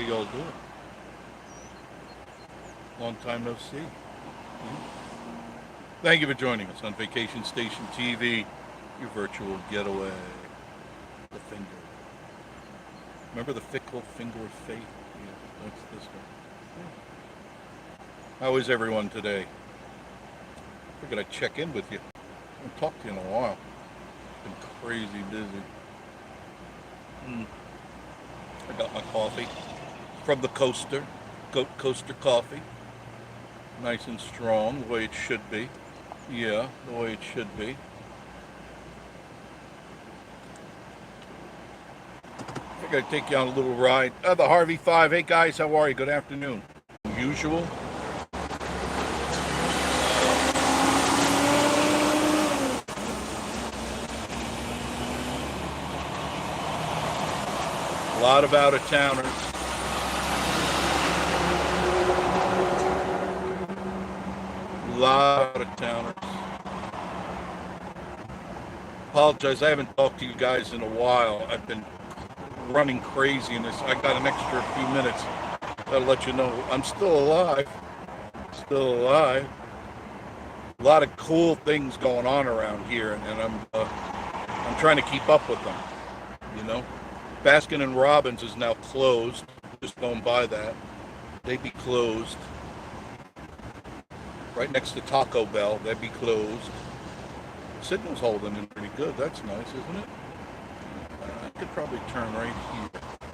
y'all doing? Long time no see. Thank you for joining us on Vacation Station TV, your virtual getaway. The finger. Remember the fickle finger of fate? Yeah, that's this one. How is everyone today? Figured I'd check in with you. I haven't talked to you in a while. Been crazy busy. I got my coffee from the Coaster. Coaster coffee. Nice and strong, the way it should be. Yeah, the way it should be. I think I'd take you on a little ride. The Harvey 5. Hey guys, how are you? Good afternoon. Usual. A lot of out-of-towners. A lot of out-of-towners. Apologize, I haven't talked to you guys in a while. I've been running crazy in this. I got an extra few minutes. That'll let you know I'm still alive. Still alive. A lot of cool things going on around here, and I'm trying to keep up with them. You know, Baskin and Robbins is now closed. Just going by that. They'd be closed. Right next to Taco Bell, they'd be closed. Signal's holding in pretty good. That's nice, isn't it? I could probably turn right here.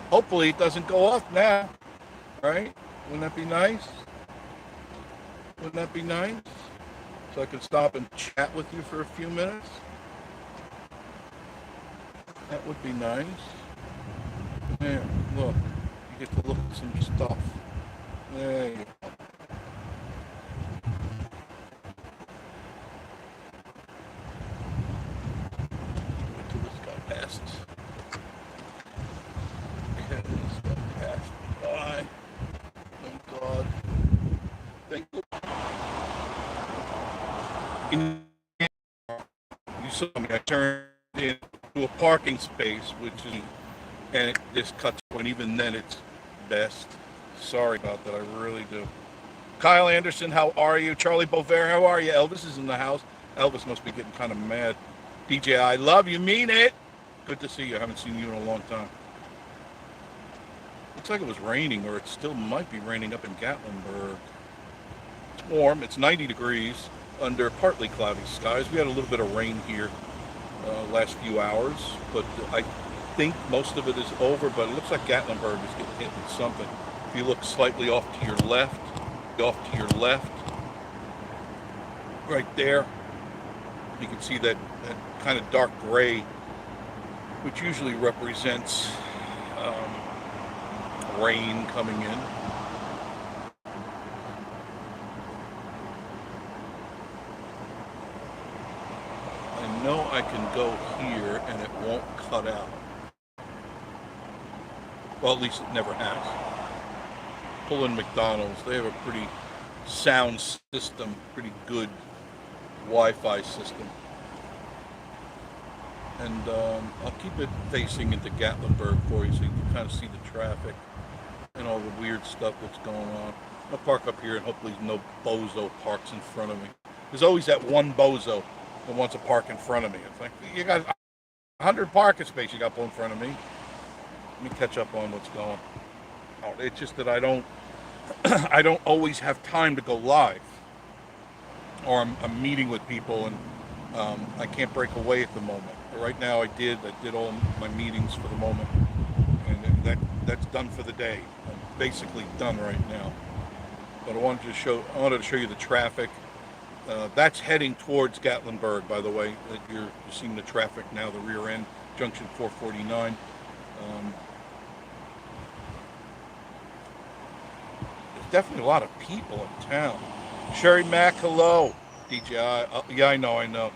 Hopefully it doesn't go off now, right? Wouldn't that be nice? Wouldn't that be nice? So I could stop and chat with you for a few minutes. That would be nice. There, look. You get to look at some stuff. There you go. Wait till this guy passes. Okay, this guy passed by. Thank God. Thank you. You saw me. I turned into a parking space, and it just cuts when even then it's best. Sorry about that. I really do. Kyle Anderson, how are you? Charlie Bover, how are you? Elvis is in the house. Elvis must be getting kind of mad. DJ, I love you. Mean it. Good to see you. I haven't seen you in a long time. Looks like it was raining, or it still might be raining up in Gatlinburg. It's warm. It's 90 degrees under partly cloudy skies. We had a little bit of rain here last few hours, but I think most of it is over, but it looks like Gatlinburg is getting hit with something. If you look slightly off to your left, right there, you can see that kind of dark gray, which usually represents rain coming in. I know I can go here and it won't cut out. Well, at least it never has. Pull in McDonald's. They have a pretty sound system, pretty good Wi-Fi system. And I'll keep it facing into Gatlinburg for you so you can kind of see the traffic and all the weird stuff that's going on. I'll park up here and hopefully no bozo parks in front of me. There's always that one bozo that wants to park in front of me. It's like, you got 100 parking spaces you got pulled in front of me. Let me catch up on what's going on. It's just that I don't always have time to go live, or I'm meeting with people and I can't break away at the moment. But right now I did all my meetings for the moment, and that's done for the day. I'm basically done right now. But I wanted to show you the traffic. That's heading towards Gatlinburg, by the way. That you're seeing the traffic now, the rear end, junction 449. There's definitely a lot of people in town. Sherry Mack, hello. DJI, yeah, I know.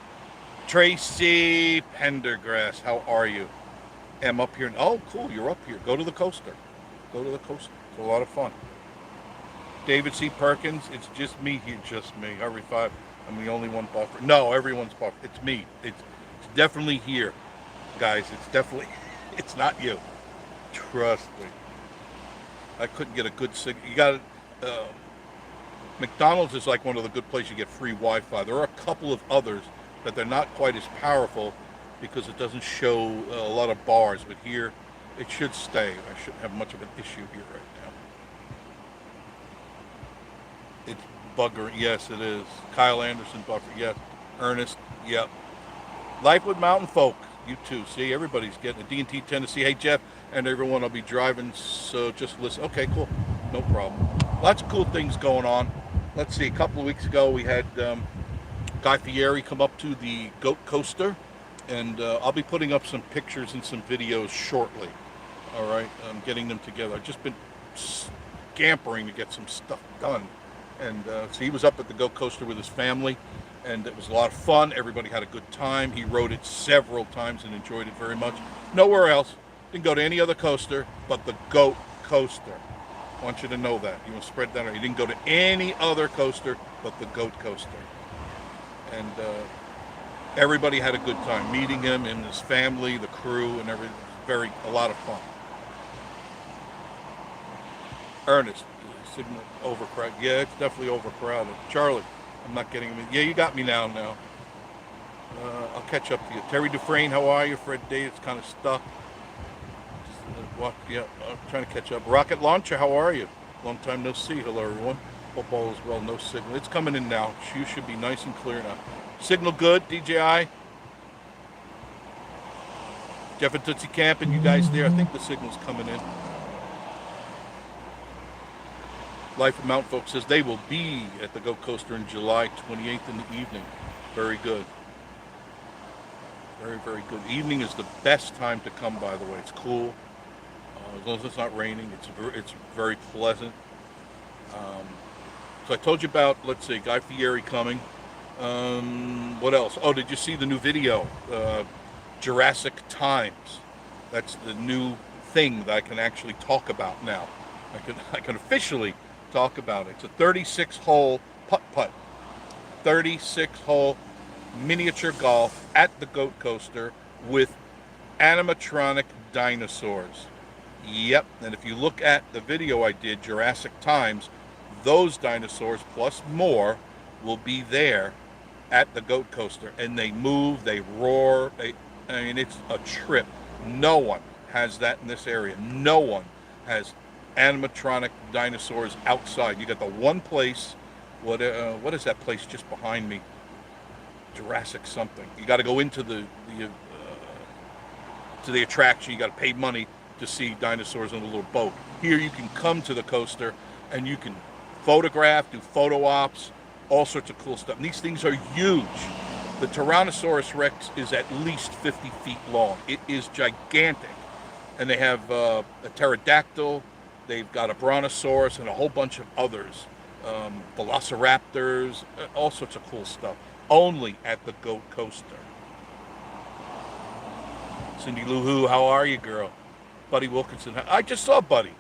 Tracy Pendergrass, how are you? I'm up here. Oh, cool, you're up here. Go to the Coaster. It's a lot of fun. David C. Perkins, it's just me here, just me. Harvey 5, I'm the only one buffer. No, everyone's buffer. It's me. It's definitely here, guys. It's not you. Trust me. I couldn't get a good signal. You got uh, McDonald's is like one of the good places you get free Wi-Fi. There are a couple of others that they're not quite as powerful because it doesn't show a lot of bars. But here, it should stay. I shouldn't have much of an issue here right now. It's bugger. Yes, it is. Kyle Anderson, buffer. Yes. Ernest. Yep. Life with Mountain Folk. You too. See, everybody's getting a D&T Tennessee. Hey, Jeff and everyone, I'll be driving, so just listen. Okay, cool. No problem. Lots of cool things going on. Let's see. A couple of weeks ago, we had Guy Fieri come up to the Goat Coaster, and I'll be putting up some pictures and some videos shortly. All right, I'm getting them together. I've just been scampering to get some stuff done. And so he was up at the Goat Coaster with his family, and it was a lot of fun. Everybody had a good time. He rode it several times and enjoyed it very much. Nowhere else. Didn't go to any other coaster but the Goat Coaster. I want you to know that. You want to spread that out. He didn't go to any other coaster but the Goat Coaster. And everybody had a good time meeting him and his family, the crew, and everything. A lot of fun. Ernest, signal overcrowded. Yeah, it's definitely overcrowded. Charlie, I'm not getting him. Yeah, you got me now. I'll catch up to you. Terry Dufresne, how are you? Fred Day, it's kind of stuck. Yeah, I'm trying to catch up. Rocket Launcher, how are you? Long time no see. Hello, everyone. Hope all is well. No signal. It's coming in now. You should be nice and clear now. Signal good, DJI. Jeff and Tootsie Camp, and you guys there. I think the signal's coming in. Life of Mountain Folk says they will be at the Goat Coaster in July 28th in the evening. Very good. Very, very good. Evening is the best time to come, by the way. It's cool. As long as it's not raining, it's very pleasant. So I told you about, let's see, Guy Fieri coming. What else? Oh, did you see the new video? Jurassic Times. That's the new thing that I can actually talk about now. I can officially talk about it. It's a 36-hole putt-putt. 36-hole miniature golf at the Goat Coaster with animatronic dinosaurs. Yep, and if you look at the video I did, Jurassic Times, those dinosaurs plus more will be there at the Goat Coaster. And they move, they roar, it's a trip. No one has that in this area. No one has animatronic dinosaurs outside. You got the one place, what is that place just behind me? Jurassic something. You got to go into the attraction. You got to pay money to see dinosaurs in a little boat. Here you can come to the coaster and you can photograph, do photo ops, all sorts of cool stuff. And these things are huge. The Tyrannosaurus Rex is at least 50 feet long. It is gigantic. And they have a pterodactyl, they've got a brontosaurus and a whole bunch of others. Velociraptors, all sorts of cool stuff. Only at the Goat Coaster. Cindy Lou Who, how are you, girl? Buddy Wilkinson, I just saw Buddy.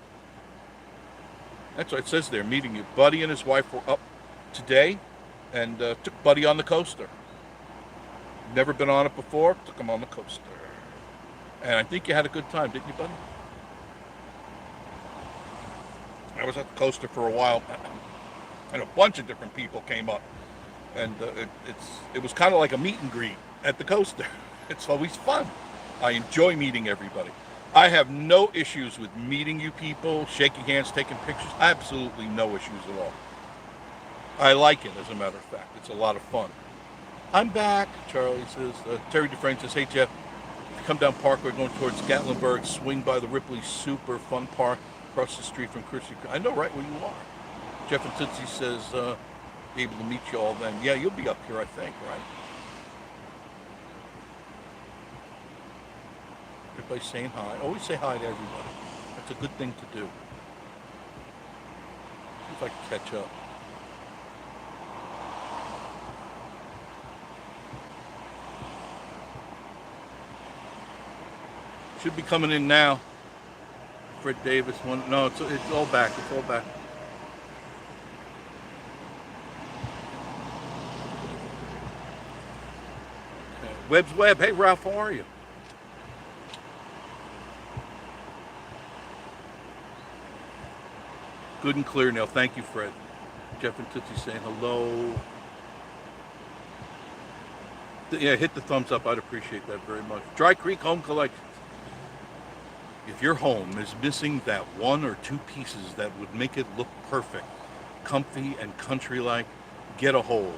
That's what it says there, meeting you. Buddy and his wife were up today and took Buddy on the coaster. Never been on it before, took him on the coaster. And I think you had a good time, didn't you, Buddy? I was at the coaster for a while, and a bunch of different people came up. And it was kind of like a meet and greet at the coaster. It's always fun. I enjoy meeting everybody. I have no issues with meeting you people, shaking hands, taking pictures. Absolutely no issues at all. I like it, as a matter of fact. It's a lot of fun. I'm back, Charlie says. Terry Dufresne says, hey, Jeff, if you come down Parkway going towards Gatlinburg, swing by the Ripley Super Fun Park across the street from Christie. I know right where you are. Jeff and Tootsie says, be able to meet you all then. Yeah, you'll be up here, I think, right? Everybody's saying hi. Always say hi to everybody. That's a good thing to do. See if I can catch up. Should be coming in now. Fred Davis one. No, it's all back. It's all back. Okay. Webb's Webb. Hey, Ralph, how are you? Good and clear now. Thank you, Fred. Jeff and Tootsie saying hello. Yeah, hit the thumbs up. I'd appreciate that very much. Dry Creek Home Collections. If your home is missing that one or two pieces that would make it look perfect, comfy and country-like, get a hold.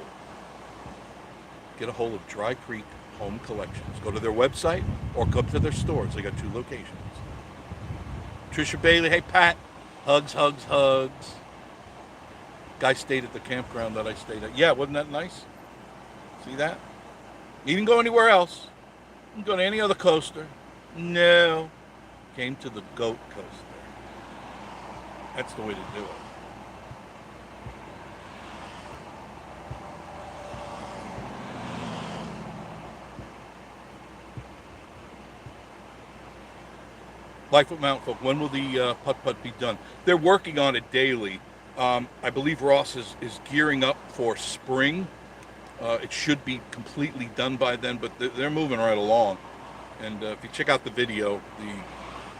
Get a hold of Dry Creek Home Collections. Go to their website or come to their stores. They got 2 locations. Trisha Bailey, hey Pat. Hugs, hugs, hugs. Guy stayed at the campground that I stayed at. Yeah, wasn't that nice? See that? You didn't go anywhere else. You didn't go to any other coaster. No. Came to the Goat Coaster. That's the way to do it. Life at Mountain Folk, when will the putt-putt be done? They're working on it daily. I believe Ross is gearing up for spring. It should be completely done by then, but they're moving right along. And if you check out the video, the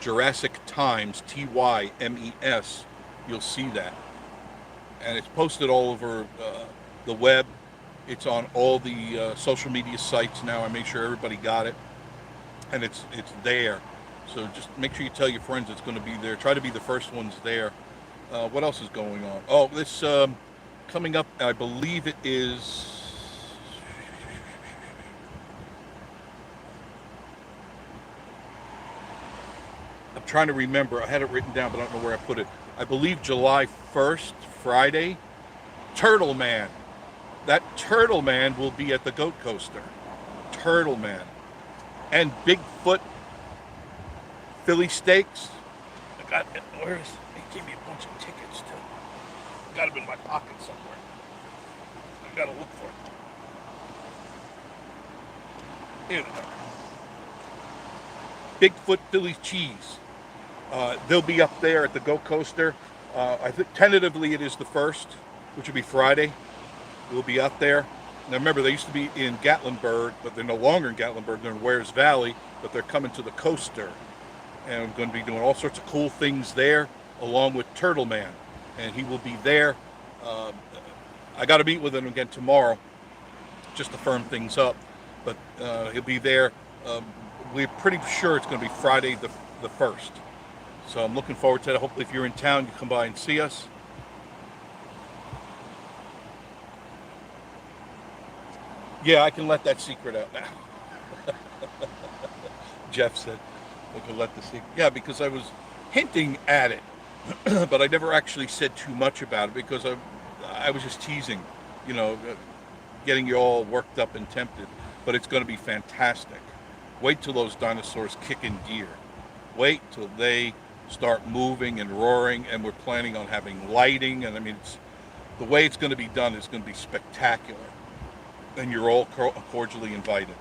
Jurassic Times, TYMES, you'll see that. And it's posted all over the web. It's on all the social media sites now. I made sure everybody got it. And it's there. So just make sure you tell your friends it's going to be there. Try to be the first ones there. What else is going on? Oh, this coming up, I believe it is... I'm trying to remember. I had it written down, but I don't know where I put it. I believe July 1st, Friday. Turtle Man. That Turtle Man will be at the Goat Coaster. Turtle Man. And Bigfoot Philly Steaks. I got it. Where's... They gave me a bunch of tickets too. Got them in my pocket somewhere. I gotta look for it. Here they are. Bigfoot Philly Cheese. They'll be up there at the Go Coaster. I think tentatively it is the 1st, which will be Friday. We'll be up there. Now remember, they used to be in Gatlinburg, but they're no longer in Gatlinburg. They're in Wares Valley, but they're coming to the coaster. And I'm going to be doing all sorts of cool things there, along with Turtle Man. And he will be there. I got to meet with him again tomorrow, just to firm things up. But he'll be there. We're pretty sure it's going to be Friday the 1st. So I'm looking forward to that. Hopefully if you're in town, you come by and see us. Yeah, I can let that secret out now. Jeff said I can let the secret. Yeah, because I was hinting at it, but I never actually said too much about it because I was just teasing, getting you all worked up and tempted. But it's going to be fantastic. Wait till those dinosaurs kick in gear. Wait till they start moving and roaring, and we're planning on having lighting. And I mean, the way it's going to be done is going to be spectacular. And you're all cordially invited.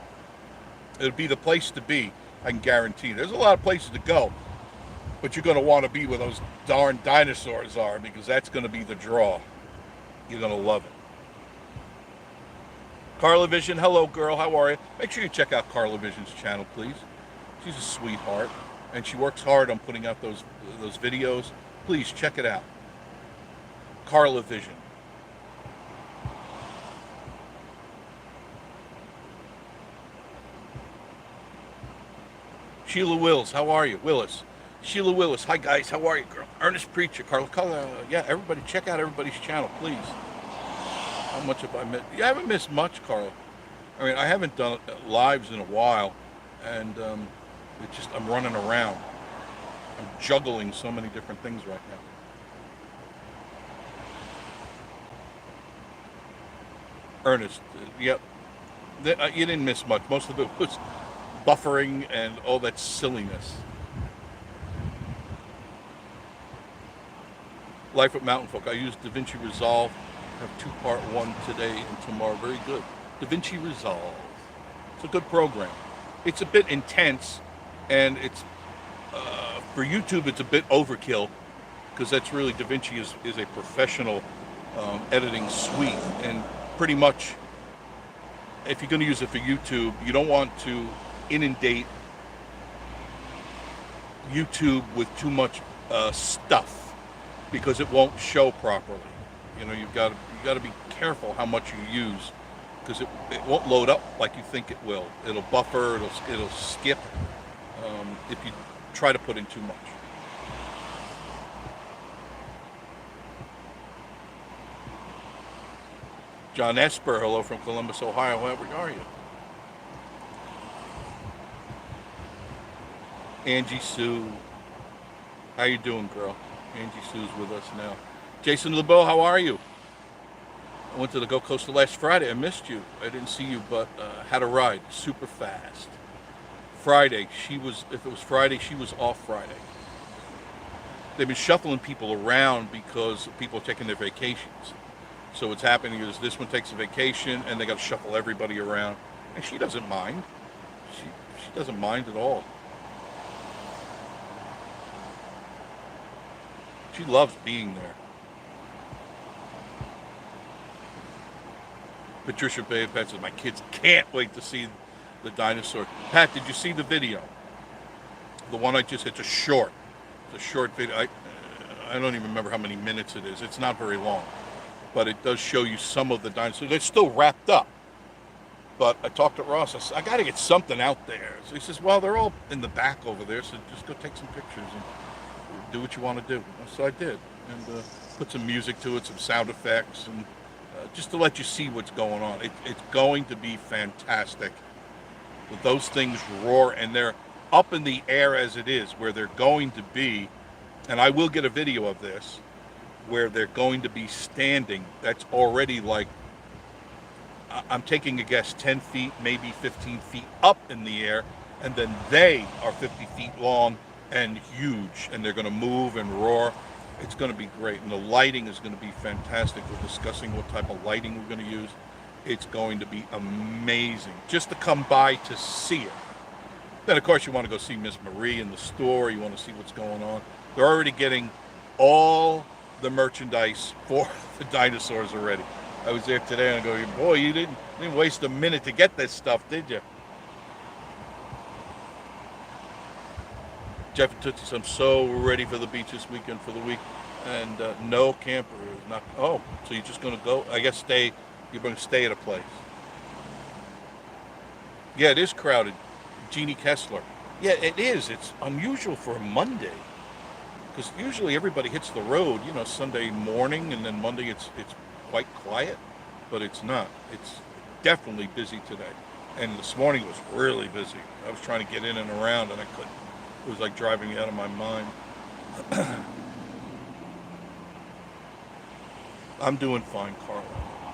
It'll be the place to be, I can guarantee. There's a lot of places to go, but you're going to want to be where those darn dinosaurs are, because that's going to be the draw. You're going to love it. Carla Vision, hello girl, how are you? Make sure you check out Carla Vision's channel, please. She's a sweetheart, and she works hard on putting out those videos. Please check it out. Carla Vision. Sheila Wills, how are you? Willis. Sheila Willis, hi guys, how are you, girl? Ernest Preacher, Carla, yeah, everybody, check out everybody's channel, please. How much have I missed? You haven't missed much, Carl. I mean, I haven't done lives in a while, and it's just, I'm running around. I'm juggling so many different things right now. Ernest, yep. You didn't miss much. Most of it was buffering and all that silliness. Life at Mountain Folk. I used DaVinci Resolve. I have 2-part 1 today and tomorrow. Very good. DaVinci Resolve. It's a good program. It's a bit intense, and it's for YouTube it's a bit overkill, because that's really DaVinci is a professional editing suite, and pretty much if you're going to use it for YouTube, you don't want to inundate YouTube with too much stuff. because it won't show properly. You got to be careful how much you use because it won't load up like you think it will. It'll buffer. It'll skip if you try to put in too much. John Esper, hello from Columbus, Ohio. Where are you? Angie Sue, how you doing, girl? Angie Sue's with us now. Jason LeBeau, how are you? I went to the Go Coaster last Friday. I missed you. I didn't see you, but had a ride super fast. Friday, if it was Friday, she was off Friday. They've been shuffling people around because people are taking their vacations. So what's happening is this one takes a vacation and they got to shuffle everybody around. And she doesn't mind. She doesn't mind at all. She loves being there. Patricia Bay Pat says, my kids can't wait to see the dinosaur. Pat, did you see the video? The one I just, it's a short video. I don't even remember how many minutes it is. It's not very long, but it does show you some of the dinosaurs. They're still wrapped up. But I talked to Ross. I said, I got to get something out there. So he says, well, they're all in the back over there, so just go take some pictures and do what you want to do. So I did, and put some music to it, some sound effects, and just to let you see what's going on. It's going to be fantastic. Those things roar, and they're up in the air as it is, where they're going to be, and I will get a video of this, where they're going to be standing. That's already like, I'm taking a guess, 10 feet, maybe 15 feet up in the air, and then they are 50 feet long and huge, and they're going to move and roar. It's going to be great, and the lighting is going to be fantastic. We're discussing what type of lighting we're going to use. It's going to be amazing just to come by to see it. Then, of course, you want to go see Miss Marie in the store. You want to see what's going on. They're already getting all the merchandise for the dinosaurs already. I was there today, and I go, boy, you didn't waste a minute to get this stuff, did you? Jeff and Tootsie, I'm so ready for the beach this weekend for the week. And no camper is not. Oh, so you're just going to go? I guess stay. You're going to stay at a place. Yeah, it is crowded. Jeannie Kessler. Yeah, it is. It's unusual for a Monday. Because usually everybody hits the road, Sunday morning, and then Monday it's quite quiet. But it's not. It's definitely busy today. And this morning was really busy. I was trying to get in and around, and I couldn't. It was like driving me out of my mind. I'm doing fine, Carla.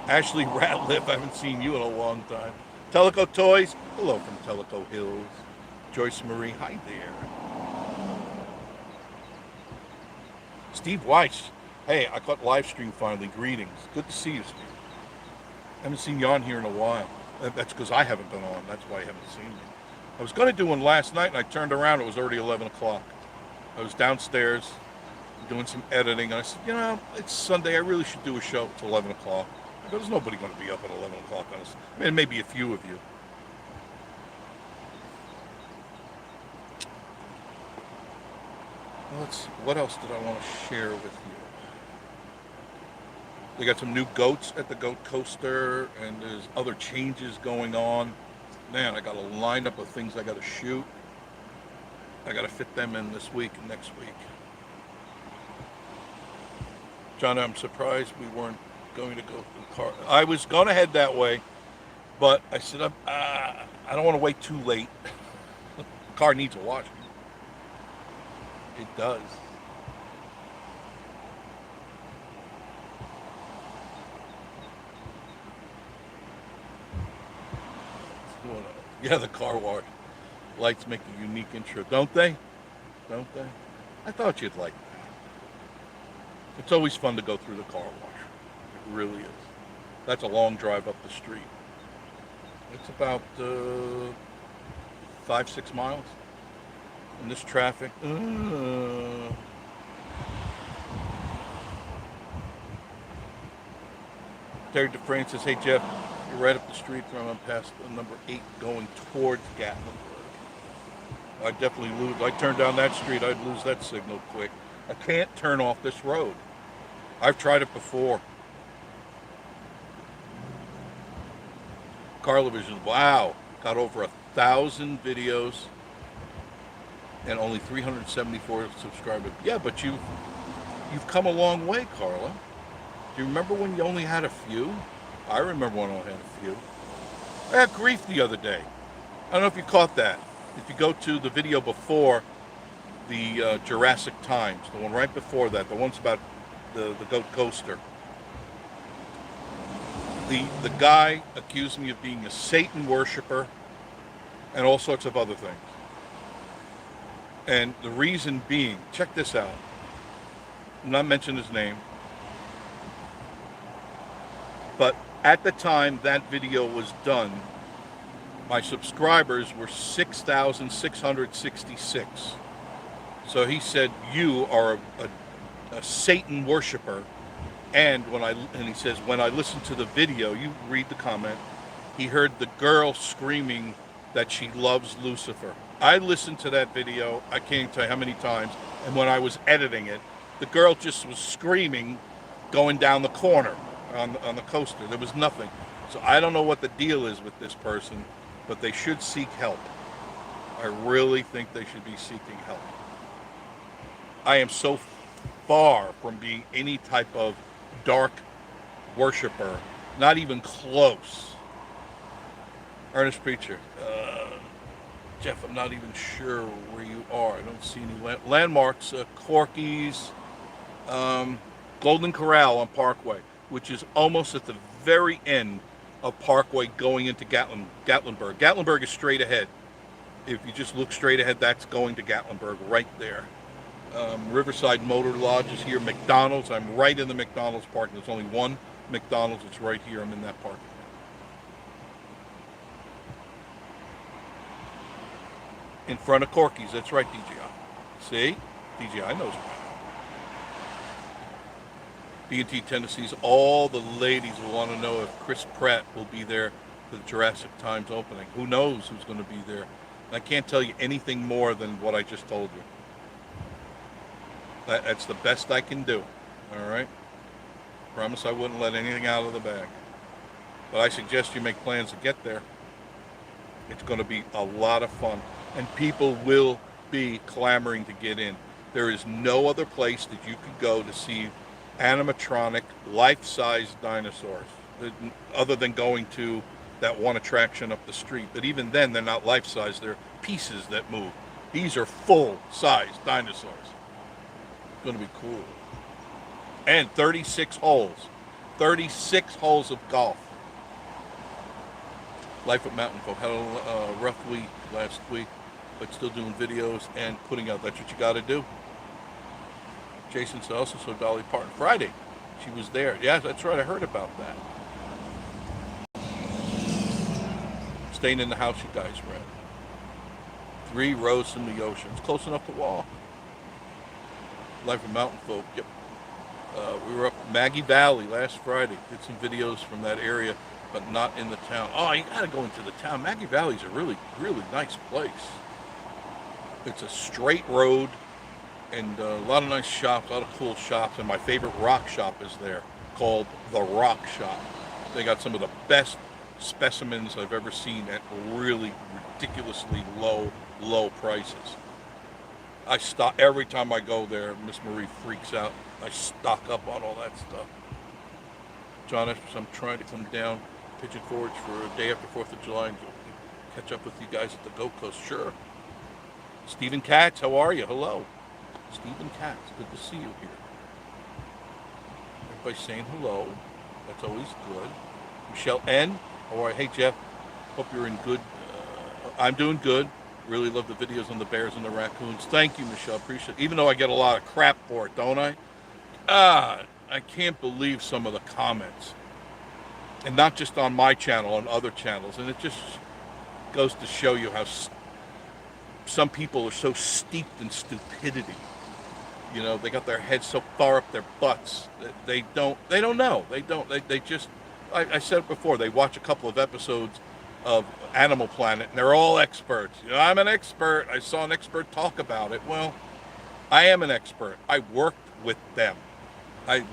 Ashley Ratliff, I haven't seen you in a long time. Teleco Toys, hello from Teleco Hills. Joyce Marie, hi there. Steve Weiss, hey, I caught live stream finally. Greetings. Good to see you, Steve. I haven't seen you on here in a while. That's because I haven't been on. That's why you haven't seen me. I was going to do one last night, and I turned around. It was already 11 o'clock. I was downstairs doing some editing, and I said, it's Sunday. I really should do a show. It's 11 o'clock. I go, there's nobody going to be up at 11 o'clock on this. I mean, maybe a few of you. Let's see. What else did I want to share with you? They got some new goats at the Goat Coaster, and there's other changes going on. Man, I got a lineup of things I got to shoot. I got to fit them in this week and next week. John, I'm surprised we weren't going to go to the car. I was going to head that way, but I said, I don't want to wait too late. The car needs a wash. It does. Yeah, the car wash. Lights make a unique intro, don't they? Don't they? I thought you'd like that. It's always fun to go through the car wash. It really is. That's a long drive up the street. It's about 5-6 miles. In this traffic. Terry DeFrance says, hey Jeff, you're right up the street from him past number 8 going towards Gatlinburg. I'd definitely lose. I turned down that street, I'd lose that signal quick. I can't turn off this road. I've tried it before. Carla Vision, wow, got over 1,000 videos and only 374 subscribers. Yeah, but you've come a long way, Carla. Do you remember when you only had a few? I remember when I only had a few. I had grief the other day. I don't know if you caught that. If you go to the video before the Jurassic Times, the one right before that, the one's about the goat coaster. The guy accused me of being a Satan worshiper and all sorts of other things. And the reason being, check this out. I'm not mentioning his name, but at the time that video was done, my subscribers were 6,666. So he said, you are a Satan worshiper. And he says, when I listened to the video, you read the comment, he heard the girl screaming that she loves Lucifer. I listened to that video, I can't tell you how many times, and when I was editing it, the girl just was screaming going down the corner on the coaster. There was nothing. So I don't know what the deal is with this person, but they should seek help. I really think they should be seeking help. I am so far from being any type of dark worshiper, not even close. Ernest Preacher, Jeff, I'm not even sure where you are. I don't see any landmarks. Corky's, Golden Corral on Parkway, which is almost at the very end of Parkway going into Gatlinburg. Gatlinburg is straight ahead. If you just look straight ahead, that's going to Gatlinburg right there. Riverside Motor Lodge is here. McDonald's, I'm right in the McDonald's parking. There's only one McDonald's. It's right here. I'm in that parking. In front of Corky's. That's right, DJI. See? DJI knows. B&T Tennessee's, all the ladies will want to know if Chris Pratt will be there for the Jurassic Times opening. Who knows who's going to be there? And I can't tell you anything more than what I just told you. That's the best I can do. All right? Promise I wouldn't let anything out of the bag. But I suggest you make plans to get there. It's going to be a lot of fun. And people will be clamoring to get in. There is no other place that you could go to see animatronic, life-size dinosaurs, other than going to that one attraction up the street. But even then, they're not life-size. They're pieces that move. These are full-size dinosaurs. It's going to be cool. And 36 holes. 36 holes of golf. Life at Mountain Folk had a rough week last week, but still doing videos and putting out. That's what you got to do. Jason also saw Dolly Parton Friday. She was there. Yeah, that's right. I heard about that. Staying in the house, you guys read. 3 rows from the ocean. It's close enough to walk. Life of Mountain Folk. Yep. We were up Maggie Valley last Friday. Did some videos from that area, but not in the town. Oh, you got to go into the town. Maggie Valley's a really, really nice place. It's a straight road and a lot of nice shops, a lot of cool shops. And my favorite rock shop is there, called The Rock Shop. They got some of the best specimens I've ever seen at really ridiculously low prices. I stock every time I go there. Miss Marie freaks out. I stock up on all that stuff. John Esters, I'm trying to come down Pigeon Forge for a day after 4th of July and catch up with you guys at the Gold Coast. Sure. Stephen Katz, how are you? Hello. Stephen Katz, good to see you here. Everybody saying hello. That's always good. Michelle N. How are you? Hey, Jeff. Hope you're in good. I'm doing good. Really love the videos on the bears and the raccoons. Thank you, Michelle. Appreciate it. Even though I get a lot of crap for it, don't I? I can't believe some of the comments. And not just on my channel, on other channels. And it just goes to show you how some people are so steeped in stupidity. You know, they got their heads so far up their butts that they don't know. They just, I said it before, they watch a couple of episodes of Animal Planet and they're all experts. You know, I'm an expert. I saw an expert talk about it. Well, I am an expert. I worked with them. I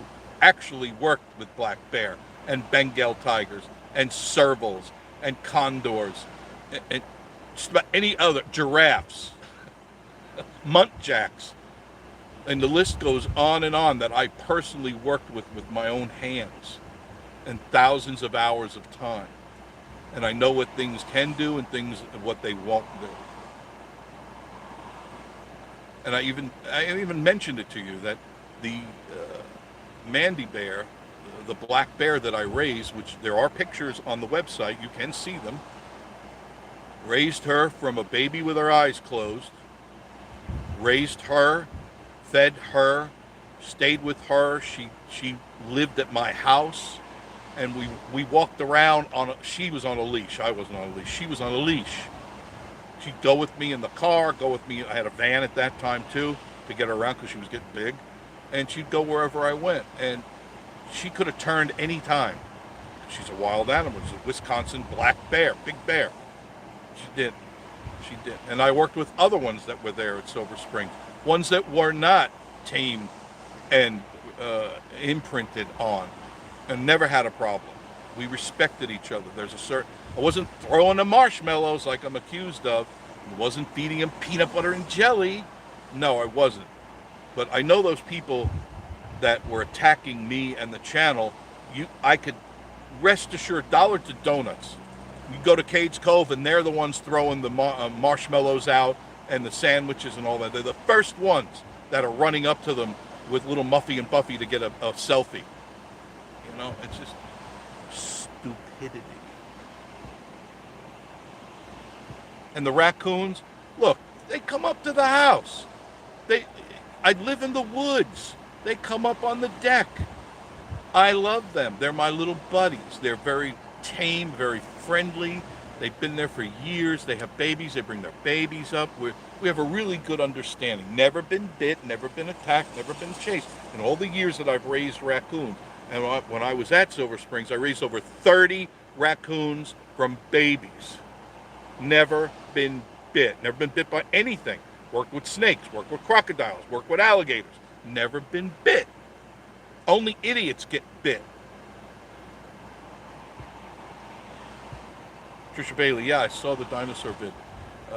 actually worked with black bear and Bengal tigers and servals and condors and just about any other giraffes, muntjacks, and the list goes on that I personally worked with my own hands and thousands of hours of time. And I know what things can do and things what they won't do. And I even mentioned it to you that the Mandy bear, the black bear that I raised, which there are pictures on the website, you can see them. Raised her from a baby with her eyes closed. Raised her, fed her, stayed with her. She lived at my house, and we walked around she was on a leash. I wasn't on a leash. She was on a leash. She'd go with me in the car, go with me. I had a van at that time too to get her around because she was getting big, and she'd go wherever I went. And she could have turned any time. She's a wild animal. She's a Wisconsin black bear, big bear. She did. She did. And I worked with other ones that were there at Silver Springs, ones that were not tamed and imprinted on, and never had a problem. We respected each other. I wasn't throwing them marshmallows like I'm accused of. I wasn't feeding them peanut butter and jelly. No, I wasn't. But I know those people that were attacking me and the channel. I could rest assured, dollar to donuts. You go to Cades Cove, and they're the ones throwing the marshmallows out and the sandwiches and all that. They're the first ones that are running up to them with little Muffy and Buffy to get a selfie. You know, it's just stupidity. And the raccoons, look, they come up to the house. I live in the woods. They come up on the deck. I love them. They're my little buddies. They're very tame, very friendly. They've been there for years. They have babies. They bring their babies up. We have a really good understanding. Never been bit, never been attacked, never been chased. In all the years that I've raised raccoons, and when I was at Silver Springs, I raised over 30 raccoons from babies. Never been bit. Never been bit by anything. Worked with snakes, worked with crocodiles, worked with alligators. Never been bit. Only idiots get bit. Trisha Bailey, yeah, I saw the dinosaur vid.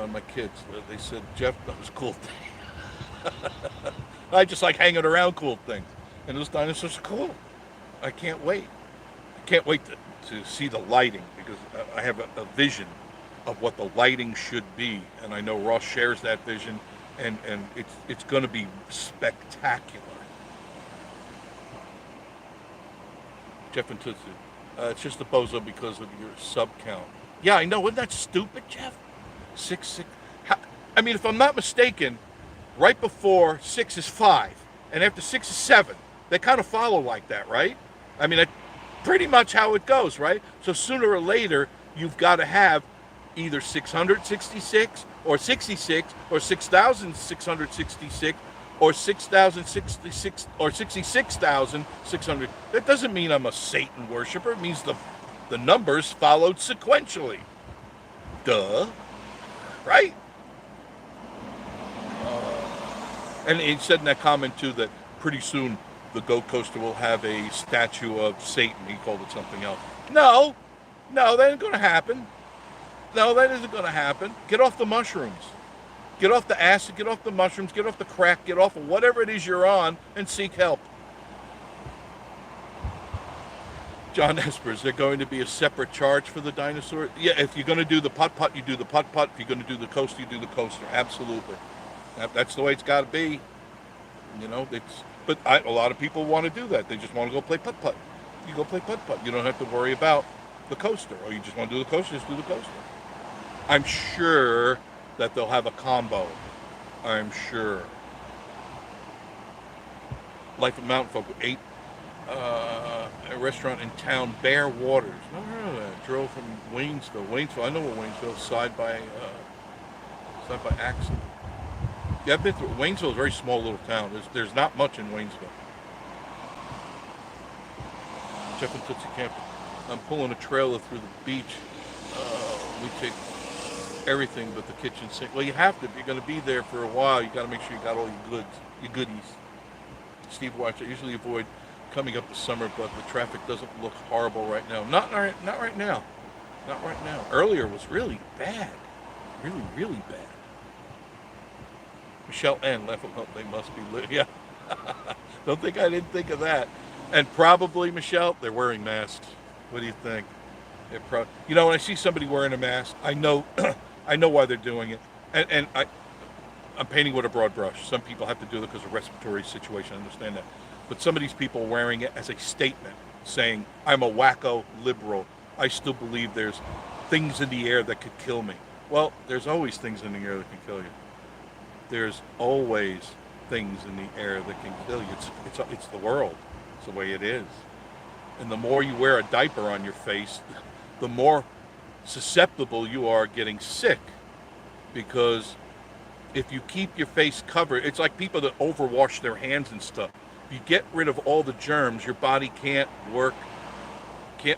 My kids, they said, Jeff, that was a cool thing. I just like hanging around cool things. And those dinosaurs are cool. I can't wait. I can't wait to see the lighting, because I have a vision of what the lighting should be. And I know Ross shares that vision, and it's going to be spectacular. Jeff and Tootsie, it's just a bozo because of your sub count. Yeah, I know. Isn't that stupid, Jeff? 6. I mean, if I'm not mistaken, right before 6 is 5, and after 6 is 7. They kind of follow like that, right? I mean, that's pretty much how it goes, right? So sooner or later, you've got to have either 666 or 66 or 6,666 or 6,066 or 66,600. That doesn't mean I'm a Satan worshiper. It means the numbers followed sequentially. Duh. Right? And he said in that comment, too, that pretty soon the Goat Coaster will have a statue of Satan. He called it something else. No, that ain't going to happen. No, that isn't going to happen. Get off the mushrooms. Get off the acid, get off the mushrooms, get off the crack, get off of whatever it is you're on, and seek help. John Esper, is there going to be a separate charge for the dinosaur? Yeah, if you're going to do the putt-putt, you do the putt-putt. If you're going to do the coaster, you do the coaster. Absolutely. That's the way it's got to be. You know, but a lot of people want to do that. They just want to go play putt-putt. You go play putt-putt. You don't have to worry about the coaster. Or you just want to do the coaster, just do the coaster. I'm sure that they'll have a combo. I'm sure. Life of Mountain Folk ate a restaurant in town, Bear Waters. Never heard of that. Drove from Waynesville. I know where Waynesville is, side by Axon. Yeah, I've been through. Waynesville is a very small little town. There's not much in Waynesville. Jeff and Tootsie Camp. I'm pulling a trailer through the beach. We take everything but the kitchen sink. Well, you have to. If you're going to be there for a while, you got to make sure you got all your goods. You goodies. Steve Watch, I usually avoid coming up the summer, but the traffic doesn't look horrible right now. Not right now. Not right now. Earlier was really bad. Really, really bad. Michelle N. Left, oh, they must be lit. Yeah. Don't think I didn't think of that. And probably, Michelle, they're wearing masks. What do you think? You know, when I see somebody wearing a mask, I know, I know why they're doing it. I'm painting with a broad brush. Some people have to do it because of respiratory situation. I understand that. But some of these people are wearing it as a statement, saying, I'm a wacko liberal. I still believe there's things in the air that could kill me. Well, there's always things in the air that can kill you. There's always things in the air that can kill you. It's the world. It's the way it is. And the more you wear a diaper on your face, the more susceptible you are getting sick. Because if you keep your face covered, it's like people that overwash their hands and stuff. If you get rid of all the germs, your body can't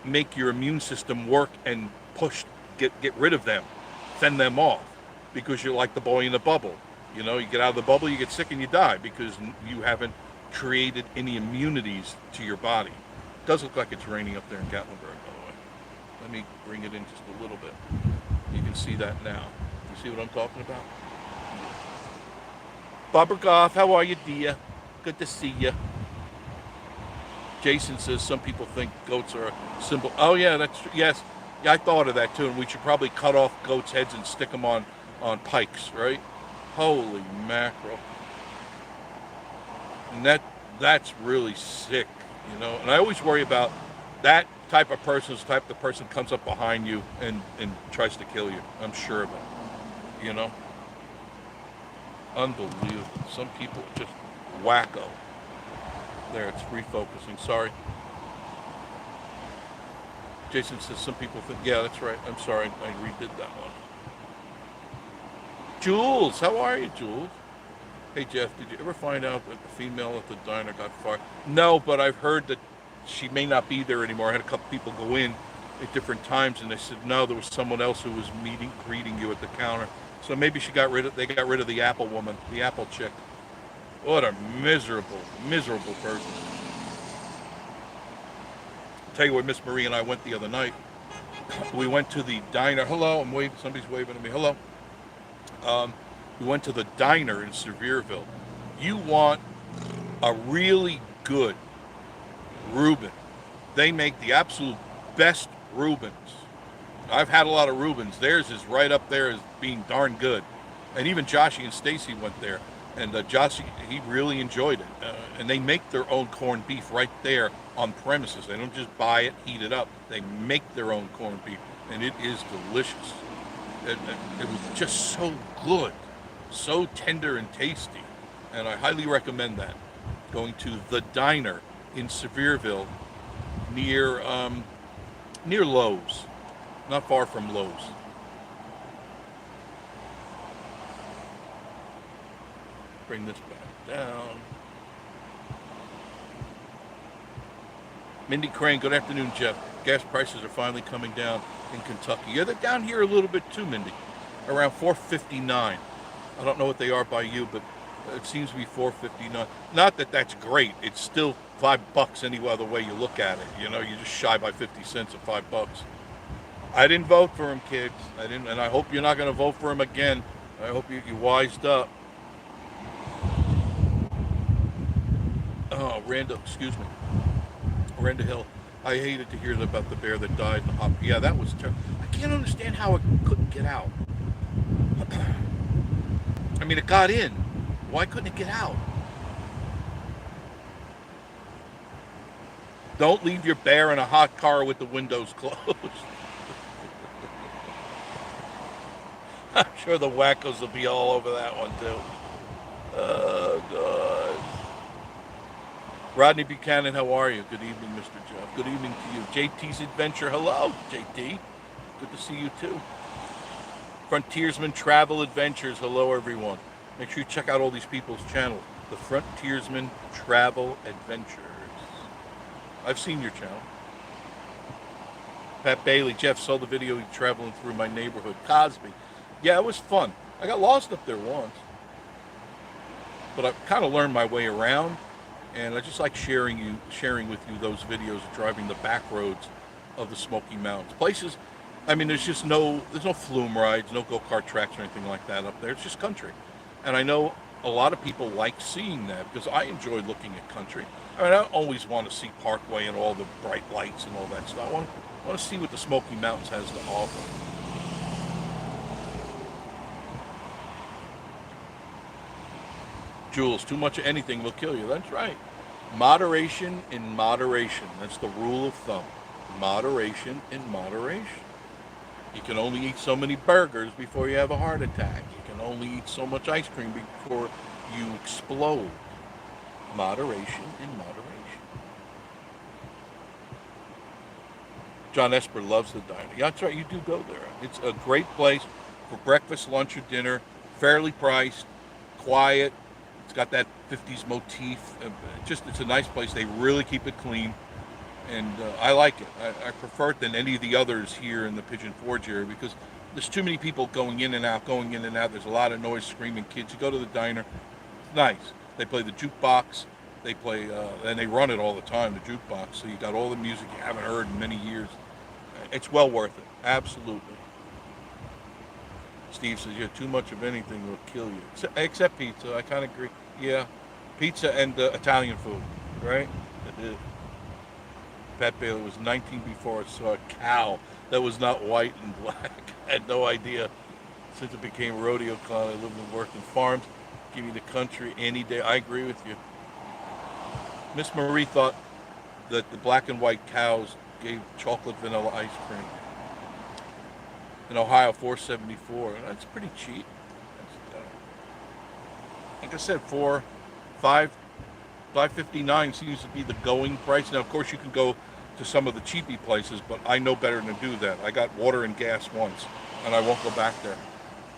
make your immune system work and get rid of them, fend them off, because you're like the boy in the bubble. You know, you get out of the bubble, you get sick and you die because you haven't created any immunities to your body. It does look like it's raining up there in Gatlinburg, by the way. Let me bring it in just a little bit. You can see that now. You see what I'm talking about? Barbara Goff, how are you, dear? Good to see you. Jason says some people think goats are a symbol. Oh yeah, that's true. Yes, yeah, I thought of that too. And we should probably cut off goats' heads and stick them on pikes, right? Holy mackerel! And that's really sick, you know. And I always worry about that type of person. The person comes up behind you and tries to kill you. I'm sure of it. You know. Unbelievable. Some people are just wacko. There, it's refocusing. Sorry. Jason says some people think, yeah, that's right. I'm sorry, I redid that one. Jules, how are you, Jules? Hey, Jeff, did you ever find out that the female at the diner got fired? No, but I've heard that she may not be there anymore. I had a couple people go in at different times, and they said, no, there was someone else who was greeting you at the counter. So maybe they got rid of the Apple woman, the Apple chick. What a miserable, miserable person. I'll tell you where Miss Marie and I went the other night. We went to the diner. Hello, I'm waving. Somebody's waving at me. Hello. We went to the diner in Sevierville. You want a really good Reuben. They make the absolute best Reubens. I've had a lot of Reubens. Theirs is right up there as being darn good. And even Joshy and Stacy went there. And Joshy, he really enjoyed it. And they make their own corned beef right there on premises. They don't just buy it, heat it up. They make their own corned beef. And it is delicious. It was just so good. So tender and tasty. And I highly recommend that. Going to the diner in Sevierville near Lowe's. Not far from Lowe's. Bring this back down. Mindy Crane, good afternoon, Jeff. Gas prices are finally coming down in Kentucky. Yeah, they're down here a little bit too, Mindy. Around $4.59. I don't know what they are by you, but it seems to be $4.59. Not that that's great. It's still $5 any other way you look at it. You know, you're just shy by 50 cents of $5. I didn't vote for him, kids. I didn't, and I hope you're not going to vote for him again. I hope you wised up. Oh, Randa Hill. I hated to hear about the bear that died in the hop. Yeah, that was terrible. I can't understand how it couldn't get out. I mean, it got in. Why couldn't it get out? Don't leave your bear in a hot car with the windows closed. I'm sure the wackos will be all over that one, too. Oh, God. Rodney Buchanan, how are you? Good evening, Mr. Jeff. Good evening to you. JT's Adventure, hello, JT. Good to see you, too. Frontiersman Travel Adventures, hello, everyone. Make sure you check out all these people's channels. The Frontiersman Travel Adventures. I've seen your channel. Pat Bailey, Jeff saw the video traveling through my neighborhood. Cosby. Yeah, it was fun. I got lost up there once. but I've kind of learned my way around, and I just like sharing with you those videos of driving the back roads of the Smoky Mountains. Places, I mean, there's no flume rides, no go-kart tracks or anything like that up there. It's just country. And I know a lot of people like seeing that because I enjoy looking at country. I mean, I don't always want to see Parkway and all the bright lights and all that stuff. I want to see what the Smoky Mountains has to offer. Jules, too much of anything will kill you. That's right. Moderation in moderation. That's the rule of thumb. Moderation in moderation. You can only eat so many burgers before you have a heart attack. You can only eat so much ice cream before you explode. Moderation in moderation. John Esper loves the diner. Yeah, that's right. You do go there. It's a great place for breakfast, lunch, or dinner. Fairly priced, quiet. It's got that 50s motif. It's a nice place. They really keep it clean, and I like it. I prefer it than any of the others here in the Pigeon Forge area because there's too many people going in and out, going in and out. There's a lot of noise, screaming kids. You go to the diner, it's nice. They play the jukebox. They play, and they run it all the time, the jukebox. So you got all the music you haven't heard in many years. It's well worth it. Absolutely. Steve says, yeah, too much of anything will kill you. Except pizza. I kind of agree. Yeah. Pizza and Italian food, right? Pat Bailey was 19 before I saw a cow that was not white and black. I had no idea. Since it became rodeo clown, I lived and worked in farms. Give me the country any day. I agree with you. Miss Marie thought that the black and white cows gave chocolate vanilla ice cream. In Ohio, $4.74. That's pretty cheap. That's, like I said, $5.59 seems to be the going price. Now, of course, you can go to some of the cheapy places, but I know better than to do that. I got water and gas once, and I won't go back there.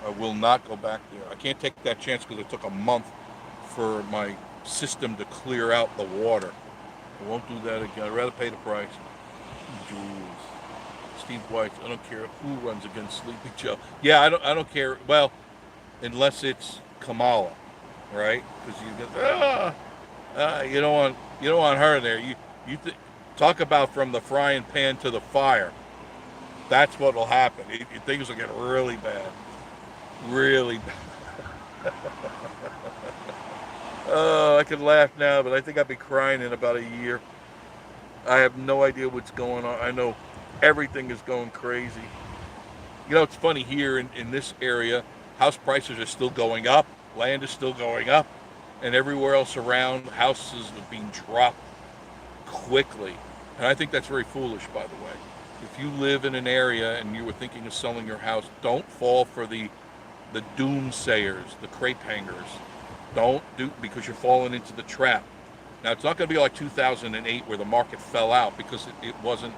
I will not go back there. I can't take that chance because it took a month for my system to clear out the water. I won't do that again. I'd rather pay the price. Jules. Steve White, I don't care who runs against Sleepy Joe. Yeah, I don't care. Well, unless it's Kamala, right? Because you get you don't want her there. Talk about from the frying pan to the fire. That's what will happen. Things will get really bad, really bad. Oh, I could laugh now, but I think I'll be crying in about a year. I have no idea what's going on. I know everything is going crazy. You know, it's funny here in this area, house prices are still going up, land is still going up, and everywhere else around, houses are being dropped quickly. And I think that's very foolish, by the way. If you live in an area and you were thinking of selling your house, don't fall for the doomsayers, the crepe hangers. Don't do, because you're falling into the trap. Now, it's not going to be like 2008 where the market fell out because it wasn't.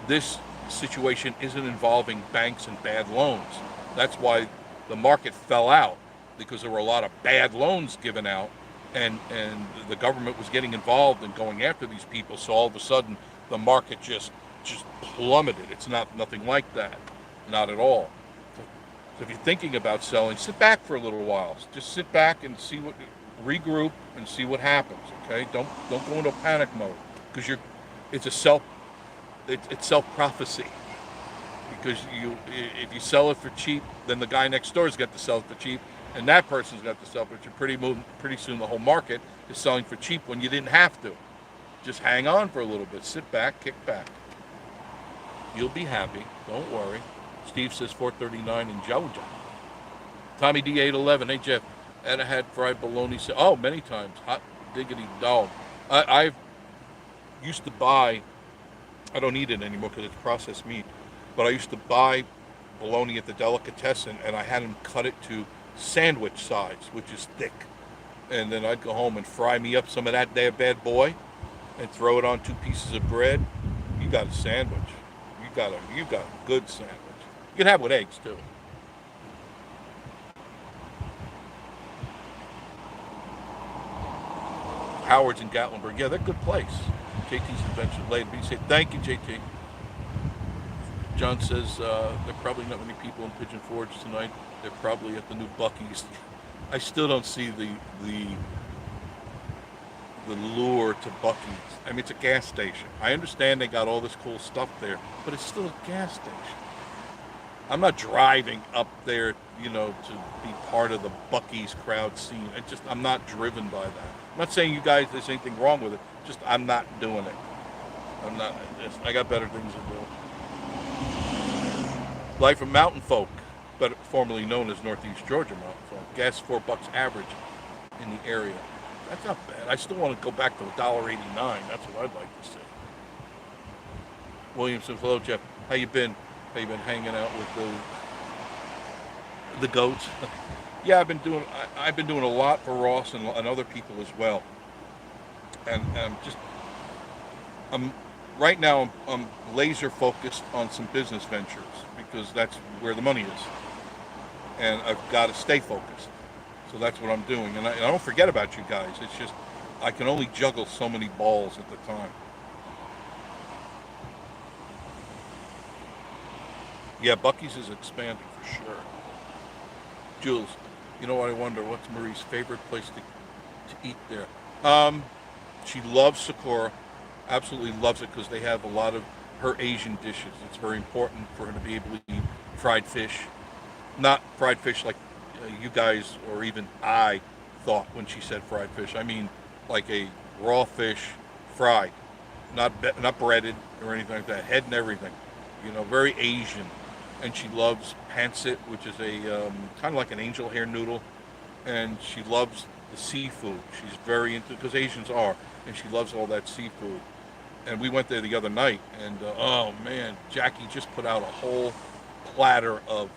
This situation isn't involving banks and bad loans. That's why the market fell out, because there were a lot of bad loans given out, and the government was getting involved and going after these people. So all of a sudden, the market just plummeted. It's nothing like that, not at all. So if you're thinking about selling, sit back for a little while. Just sit back and regroup and see what happens. Okay, don't go into panic mode because it's self-prophecy, because if you sell it for cheap, then the guy next door's got to sell it for cheap, and that person's got to sell it for cheap. Pretty soon the whole market is selling for cheap when you didn't have to. Just hang on for a little bit, sit back, kick back. You'll be happy, don't worry. Steve says 439 in Georgia. Tommy D 811, hey Jeff, and I had fried bologna. Oh, many times, hot diggity dog. I used to buy. I don't eat it anymore because it's processed meat. But I used to buy bologna at the delicatessen, and I had them cut it to sandwich size, which is thick. And then I'd go home and fry me up some of that there bad boy, and throw it on 2 pieces of bread. You got a sandwich. You got a good sandwich. You can have it with eggs too. Howard's in Gatlinburg. Yeah, they're a good place. JT's Adventure Lane. But you say, thank you, JT. John says, there are probably not many people in Pigeon Forge tonight. They're probably at the new Buc-ee's. I still don't see the the lure to Buc-ee's. I mean, it's a gas station. I understand they got all this cool stuff there, but it's still a gas station. I'm not driving up there, to be part of the Buc-ee's crowd scene. I'm not driven by that. I'm not saying you guys, there's anything wrong with it. Just, I'm not doing it. I got better things to do. Life of Mountain Folk, but formerly known as Northeast Georgia Mountain Folk. Gas $4 average in the area. That's not bad. I still want to go back to $1.89. That's what I'd like to see. Williamson, hello Jeff. How you been? How you been hanging out with the goats? Yeah, I've been doing a lot for Ross and other people as well. And right now I'm laser focused on some business ventures because that's where the money is, and I've got to stay focused. So that's what I'm doing, and I don't forget about you guys. It's just I can only juggle so many balls at the time. Yeah, Buc-ee's is expanding for sure. Jules, you know what I wonder? What's Marie's favorite place to eat there? She loves Sakura. Absolutely loves it because they have a lot of her Asian dishes. It's very important for her to be able to eat fried fish. Not fried fish like you guys or even I thought when she said fried fish. I mean like a raw fish fried, not breaded or anything like that. Head and everything. Very Asian. And she loves pancit, which is a kind of like an angel hair noodle. And she loves the seafood. She's very into, because Asians are, and she loves all that seafood. And we went there the other night, and oh man, Jackie just put out a whole platter of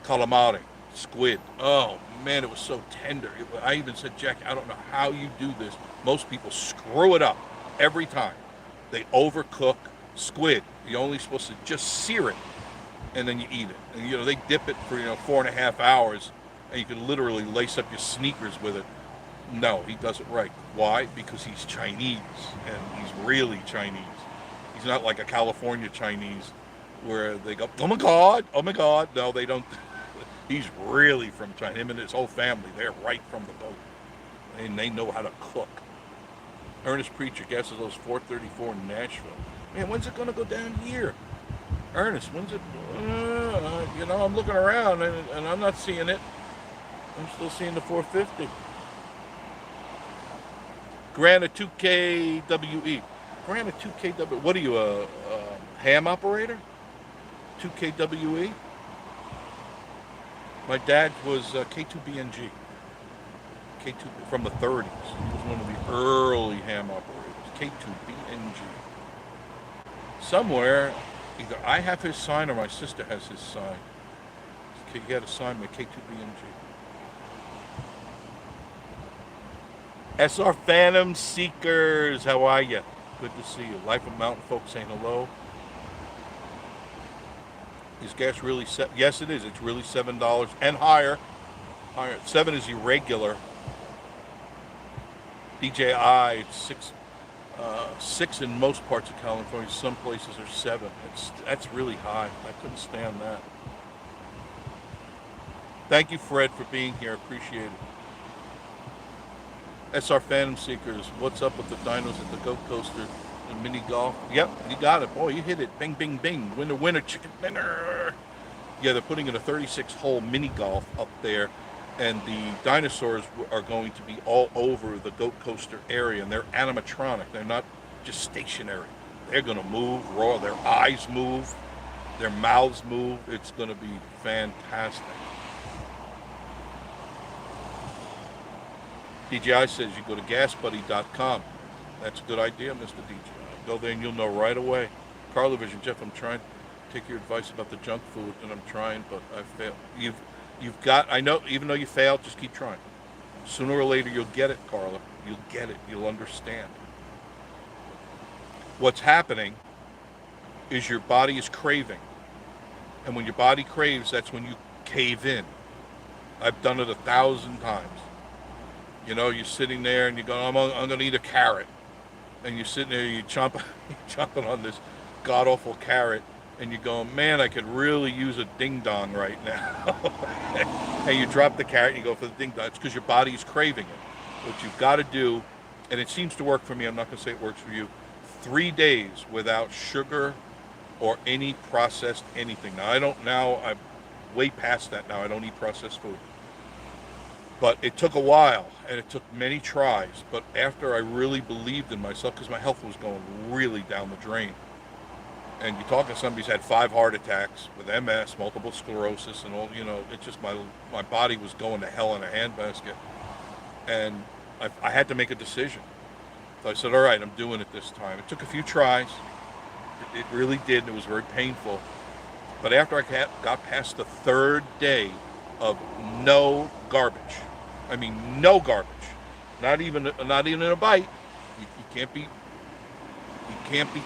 calamari, squid. Oh man, it was so tender. I even said, Jackie, I don't know how you do this. Most people screw it up every time. They overcook squid. You're only supposed to just sear it, and then you eat it. And they dip it for 4.5 hours, and you can literally lace up your sneakers with it. No, he does it right. Why? Because he's Chinese, and he's really Chinese. He's not like a California Chinese where they go, oh my God. No, they don't. He's really from China. Him and his whole family, they're right from the boat. And they know how to cook. Ernest Preacher guesses those 434 in Nashville. Man, when's it going to go down here? Ernest, when's it? I'm looking around, and I'm not seeing it. I'm still seeing the 450. Grana 2KWE. Grana 2KWE. What are you, a ham operator? 2KWE? My dad was K2BNG. K2 from the 30s. He was one of the early ham operators. K2BNG. Somewhere, either I have his sign or my sister has his sign. He had a sign with K2BNG. SR Phantom Seekers, how are you? Good to see you. Life of Mountain Folk saying hello. Is gas really set? Yes, it is. It's really $7 and higher. 7 is irregular. DJI, it's 6 in most parts of California. Some places are 7. That's really high. I couldn't stand that. Thank you, Fred, for being here. Appreciate it. SR Phantom Seekers, what's up with the dinos at the Goat Coaster and mini golf? Yep, you got it. Boy, you hit it. Bing, bing, bing. Winner, winner, chicken dinner. Yeah, they're putting in a 36-hole mini golf up there, and the dinosaurs are going to be all over the Goat Coaster area, and they're animatronic. They're not just stationary. They're going to move, roar. Their eyes move. Their mouths move. It's going to be fantastic. DJI says you go to gasbuddy.com. That's a good idea, Mr. DJI. Go there and you'll know right away. Carla Vision, Jeff, I'm trying to take your advice about the junk food, and I'm trying, but I failed. You've got, I know, even though you failed, just keep trying. Sooner or later, you'll get it, Carla. You'll get it. You'll understand. What's happening is your body is craving. And when your body craves, that's when you cave in. I've done it 1,000 times. You're sitting there and you go, I'm going to eat a carrot. And you're sitting there, you're chomping on this god-awful carrot. And you're going, man, I could really use a ding-dong right now. And you drop the carrot and you go for the ding-dong. It's because your body is craving it. What you've got to do and it seems to work for me. I'm not going to say it works for you. 3 days without sugar or any processed anything. Now I don't. Now I'm way past that. Now I don't eat processed food. But it took a while, and it took many tries. But after I really believed in myself, because my health was going really down the drain, and you talk to somebody who's had 5 heart attacks with MS, multiple sclerosis, and all, it's just my body was going to hell in a handbasket, and I had to make a decision. So I said, all right, I'm doing it this time. It took a few tries. It really did. It was very painful. But after I got past the third day of no garbage, I mean no garbage, not even in a bite. You can't be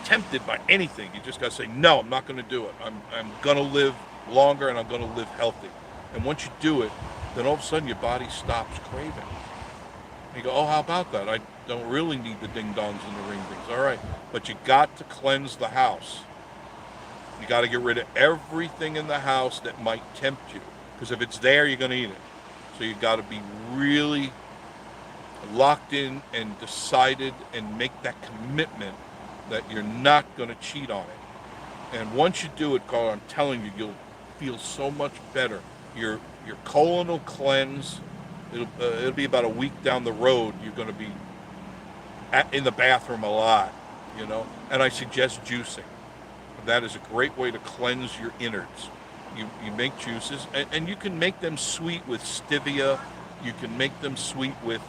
tempted by anything. You just got to say, no, I'm not going to do it. I'm going to live longer, and I'm going to live healthy. And once you do it, then all of a sudden your body stops craving. And you go, oh, how about that? I don't really need the ding-dongs and the ring-dings. All right. But you got to cleanse the house. You got to get rid of everything in the house that might tempt you. Because if it's there, you're going to eat it. So you got to be really locked in and decided and make that commitment that you're not going to cheat on it. And once you do it, Carl, I'm telling you, you'll feel so much better. Your colon will cleanse. It'll be about a week down the road. You're going to be in the bathroom a lot, And I suggest juicing. That is a great way to cleanse your innards. You make juices, and you can make them sweet with stevia. You can make them sweet with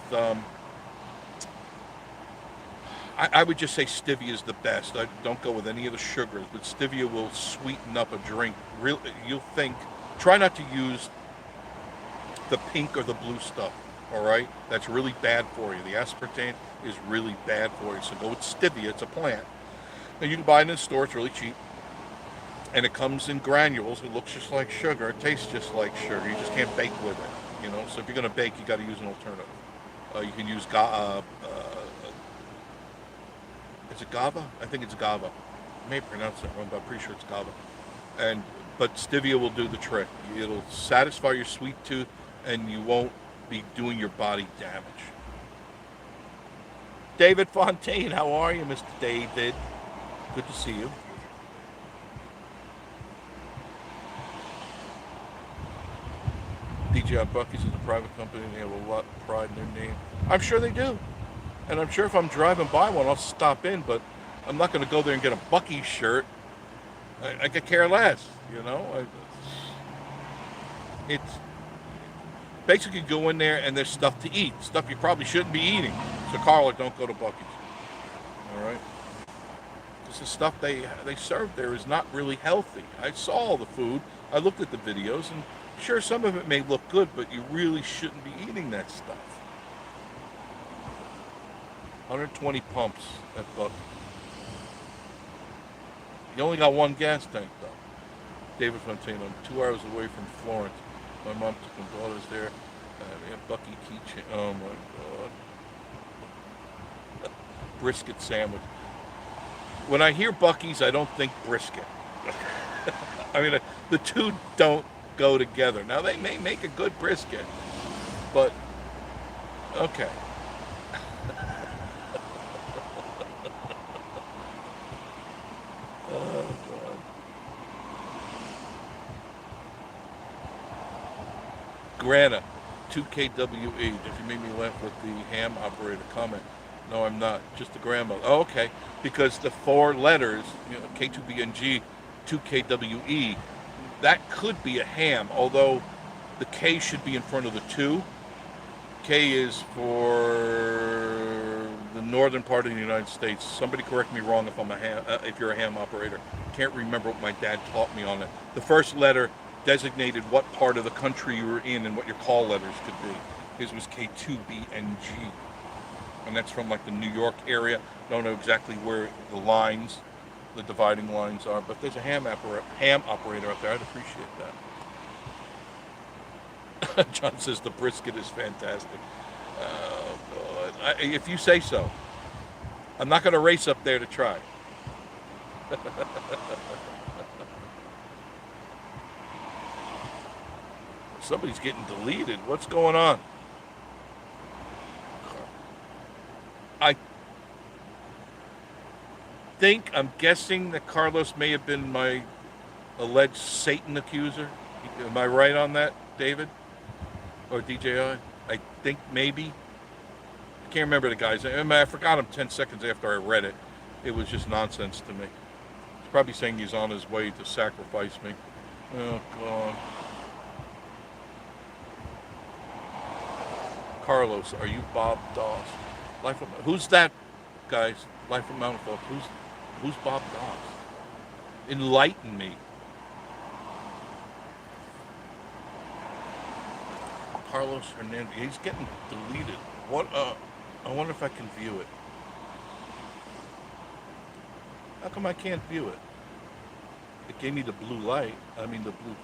I would just say stevia is the best. I don't go with any of the sugars, but stevia will sweeten up a drink. You'll think. Try not to use the pink or the blue stuff. All right, that's really bad for you. The aspartame is really bad for you. So go with stevia. It's a plant, and you can buy it in the store. It's really cheap, and it comes in granules. It looks just like sugar. It tastes just like sugar. You just can't bake with it. So if you're going to bake, you got to use an alternative. You can use is it GABA? I think it's GABA. I may pronounce that wrong, but I'm pretty sure it's GABA. But stevia will do the trick. It'll satisfy your sweet tooth, and you won't be doing your body damage. David Fontaine, how are you, Mr. David? Good to see you. DJI Buc-ee's is a private company, and they have a lot of pride in their name. I'm sure they do. And I'm sure if I'm driving by one, I'll stop in, but I'm not going to go there and get a Buc-ee shirt. I could care less, It's basically go in there and there's stuff to eat, stuff you probably shouldn't be eating. So, Carla, don't go to Buc-ee's. All right? Because the stuff they serve there is not really healthy. I saw all the food. I looked at the videos, and sure, some of it may look good, but you really shouldn't be eating that stuff. 120 pumps at Buc-ee. You only got one gas tank, though. David Fontaine, I'm 2 hours away from Florence. My mom took my daughters there. They have Buc-ee keychain. Oh, my God. Brisket sandwich. When I hear Buc-ee's, I don't think brisket. I mean, the two don't go together. Now, they may make a good brisket, but okay. Oh, God. Grana, 2KWE. If you made me laugh with the ham operator comment. No, I'm not. Just the grandmother. Oh, okay. Because the 4 letters, K2BNG, 2KWE, that could be a ham, although the K should be in front of the 2. K is for the northern part of the United States. Somebody correct me wrong if you're a ham operator. Can't remember what my dad taught me on it. The first letter designated what part of the country you were in and what your call letters could be. His was K2BNG. And that's from like the New York area. Don't know exactly where the dividing lines are, but there's a ham operator out there. I'd appreciate that. John says the brisket is fantastic. Oh, God. If you say so. I'm not going to race up there to try. Somebody's getting deleted. What's going on? I I'm guessing that Carlos may have been my alleged Satan accuser. Am I right on that, David? Or DJI? I think maybe. I can't remember the guy's name. I forgot him 10 seconds after I read it. It was just nonsense to me. He's probably saying he's on his way to sacrifice me. Oh, God. Carlos, are you Bob Doss? Who's that, guys? Life of Mountain Folk. Who's Bob Doss? Enlighten me. Carlos Hernandez. He's getting deleted. What? I wonder if I can view it. How come I can't view it? It gave me the blue light. I mean the blue.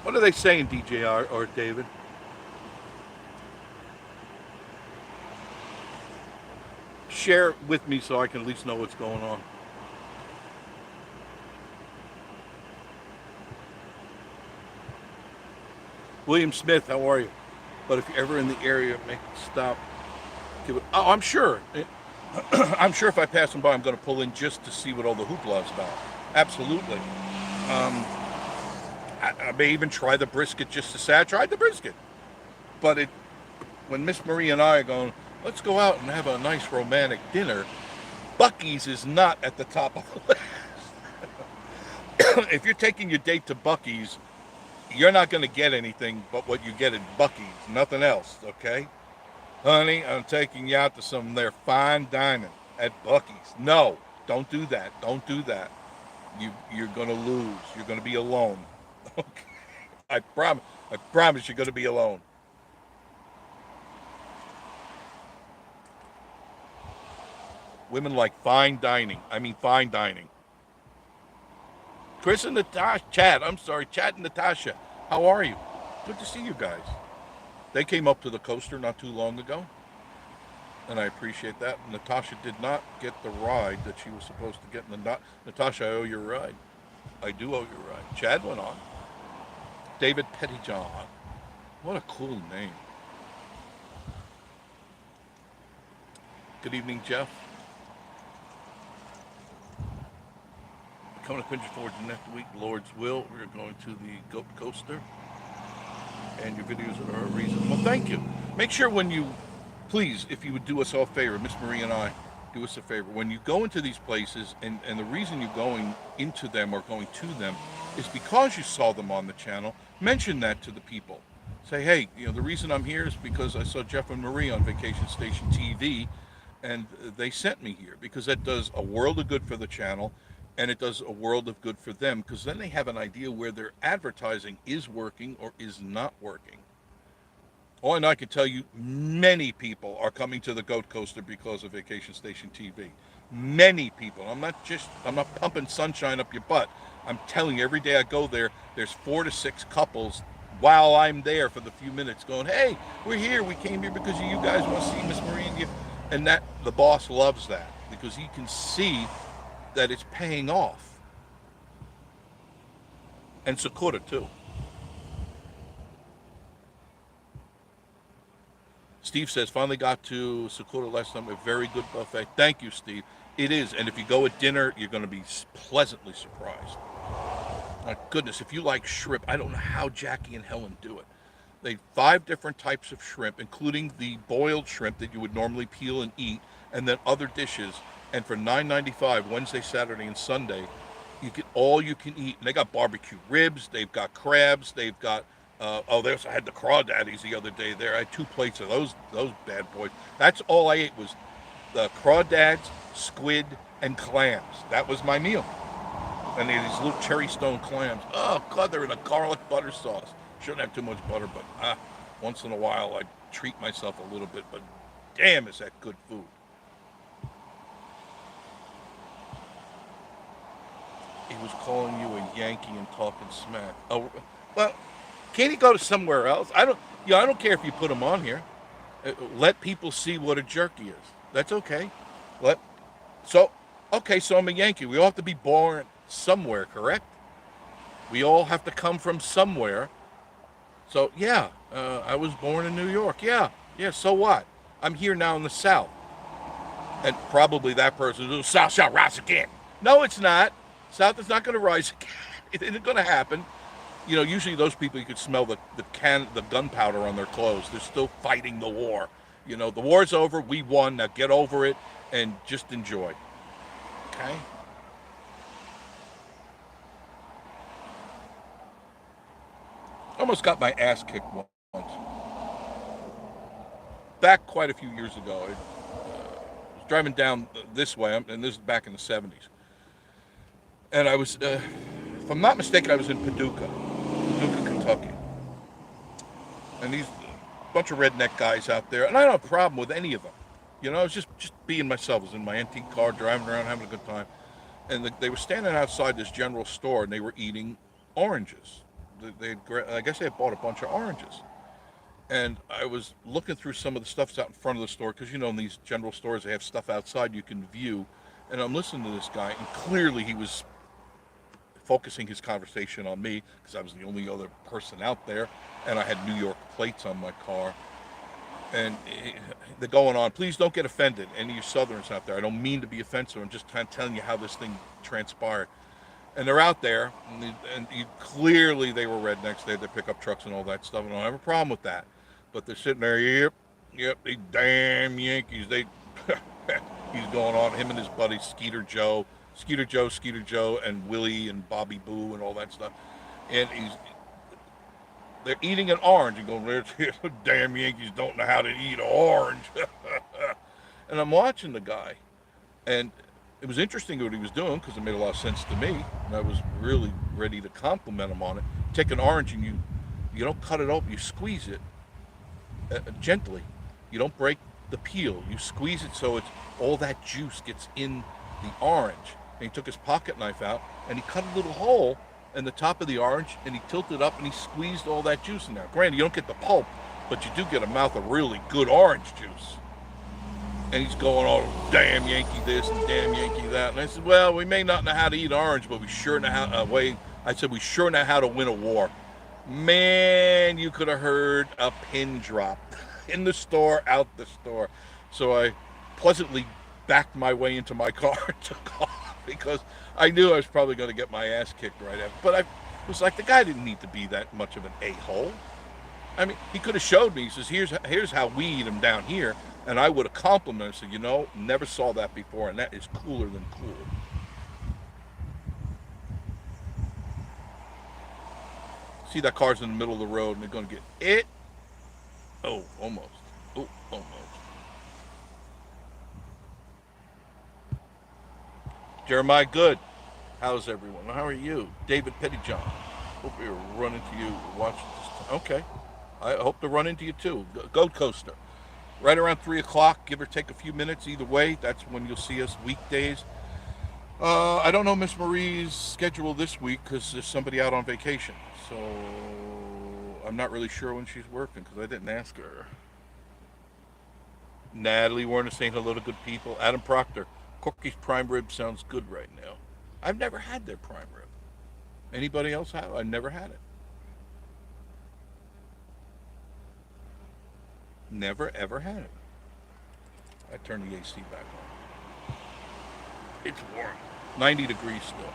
What are they saying, DJ or David? Share with me so I can at least know what's going on. William Smith, how are you? But if you're ever in the area, make a stop. Give it. Oh, I'm sure. I'm sure if I pass them by, I'm going to pull in just to see what all the hoopla is about. Absolutely. I may even try the brisket just to say I tried the brisket. But when Miss Marie and I are going, let's go out and have a nice romantic dinner, Buc-ee's is not at the top of the list. If you're taking your date to Buc-ee's, you're not going to get anything but what you get at Buc-ee's, nothing else, okay? Honey, I'm taking you out to some of their fine dining at Buc-ee's. No, don't do that. Don't do that. You're going to lose. You're going to be alone. Okay? I promise you're going to be alone. Women like fine dining. I mean fine dining. Chris and Natasha, Chad and Natasha. How are you? Good to see you guys. They came up to the coaster not too long ago, and I appreciate that. Natasha did not get the ride that she was supposed to get. Natasha, I owe you a ride. I do owe you a ride. Chad went on. David Pettyjohn. What a cool name. Good evening, Jeff. Coming to Pigeon Forge next week, Lord's will. We're going to the Goat Coaster. And your videos are a reason. Well, thank you. Make sure when you, please, if you would do us all a favor, Miss Marie and I, do us a favor. When you go into these places, and the reason you're going into them or going to them is because you saw them on the channel, mention that to the people. Say, hey, the reason I'm here is because I saw Jeff and Marie on Vacation Station TV, and they sent me here, because that does a world of good for the channel, and it does a world of good for them, because then they have an idea where their advertising is working or is not working. Oh, and I can tell you, many people are coming to the Goat Coaster because of Vacation Station TV. Many people. I'm not pumping sunshine up your butt. I'm telling you, every day I go there, there's 4 to 6 couples while I'm there for the few minutes going, hey, we're here. We came here because of you guys. Want to see Miss Marie and you. And that, the boss loves that, because he can see that it's paying off. And Sakura too. Steve says, finally got to Sakura last time, a very good buffet. Thank you, Steve. It is, and if you go at dinner, you're going to be pleasantly surprised. My goodness, if you like shrimp, I don't know how Jackie and Helen do it. They have 5 different types of shrimp, including the boiled shrimp that you would normally peel and eat, and then other dishes. And for $9.95, Wednesday, Saturday, and Sunday, you get all you can eat. And they got barbecue ribs, they've got crabs, they've got, they also had the crawdaddies the other day there. I had 2 plates of those bad boys. That's all I ate was the crawdads, squid, and clams. That was my meal. And they had these little cherry stone clams. Oh, God, they're in a garlic butter sauce. Shouldn't have too much butter, but once in a while I treat myself a little bit. But damn, is that good food. He was calling you a Yankee and talking smack. Oh, well, can't he go to somewhere else? I don't care if you put him on here. Let people see what a jerk he is. That's okay. So I'm a Yankee. We all have to be born somewhere, correct? We all have to come from somewhere. So, yeah, I was born in New York. Yeah, so what? I'm here now in the South. And probably that person will, South shall rise again. No, it's not. South is not going to rise again. It isn't going to happen. You know, usually those people, you could smell the gunpowder on their clothes. They're still fighting the war. You know, the war's over. We won. Now get over it and just enjoy. Okay. Almost got my ass kicked once. Back quite a few years ago. I was driving down this way, and this is back in the 70s. And I was, if I'm not mistaken, I was in Paducah, Kentucky. And these bunch of redneck guys out there, and I don't have a problem with any of them. You know, I was just being myself. I was in my antique car, driving around, having a good time. And they were standing outside this general store, and they were eating oranges. I guess they had bought a bunch of oranges. And I was looking through some of the stuff that's out in front of the store, because, you know, in these general stores, they have stuff outside you can view. And I'm listening to this guy, and clearly he was focusing his conversation on me, because I was the only other person out there, and I had New York plates on my car. And they're going on, please don't get offended, any of you Southerners out there. I don't mean to be offensive. I'm just telling you how this thing transpired. And they're out there, and clearly they were rednecks. They had their pickup trucks and all that stuff. And I don't have a problem with that. But they're sitting there, yep, they damn Yankees. He's going on, him and his buddy Skeeter Joe, and Willie and Bobby Boo and all that stuff. And they're eating an orange and going, the damn Yankees don't know how to eat an orange. And I'm watching the guy, and it was interesting what he was doing, because it made a lot of sense to me, and I was really ready to compliment him on it. Take an orange and you don't cut it open, you squeeze it gently. You don't break the peel. You squeeze it so it's all that juice gets in the orange. And he took his pocket knife out and he cut a little hole in the top of the orange, and he tilted up and he squeezed all that juice in there. Granted, you don't get the pulp, but you do get a mouth of really good orange juice. And he's going, oh, damn Yankee this and damn Yankee that. And I said, well, we may not know how to eat orange, but we sure know how we sure know how to win a war. Man, you could have heard a pin drop in the store, out the store. So I pleasantly backed my way into my car and took off, because I knew I was probably going to get my ass kicked right after. But I was like, the guy didn't need to be that much of an a-hole. I mean, he could have showed me. He says, here's how we eat them down here. And I would have complimented him. Said, you know, never saw that before, and that is cooler than cool. See, that car's in the middle of the road, and they're going to get it. Oh, almost. Oh, almost. Jeremiah Good. How's everyone? How are you? David Pettyjohn. Hope we run into you watching this. Okay. I hope to run into you too. Goat Coaster. Right around 3 o'clock, give or take a few minutes either way. That's when you'll see us weekdays. I don't know Miss Marie's schedule this week, because there's somebody out on vacation. So I'm not really sure when she's working, because I didn't ask her. Natalie Warner saying hello to good people. Adam Proctor. Corky's prime rib sounds good right now. I've never had their prime rib. Anybody else have? I've never had it. Never ever had it. I turned the AC back on. It's warm. 90 degrees still.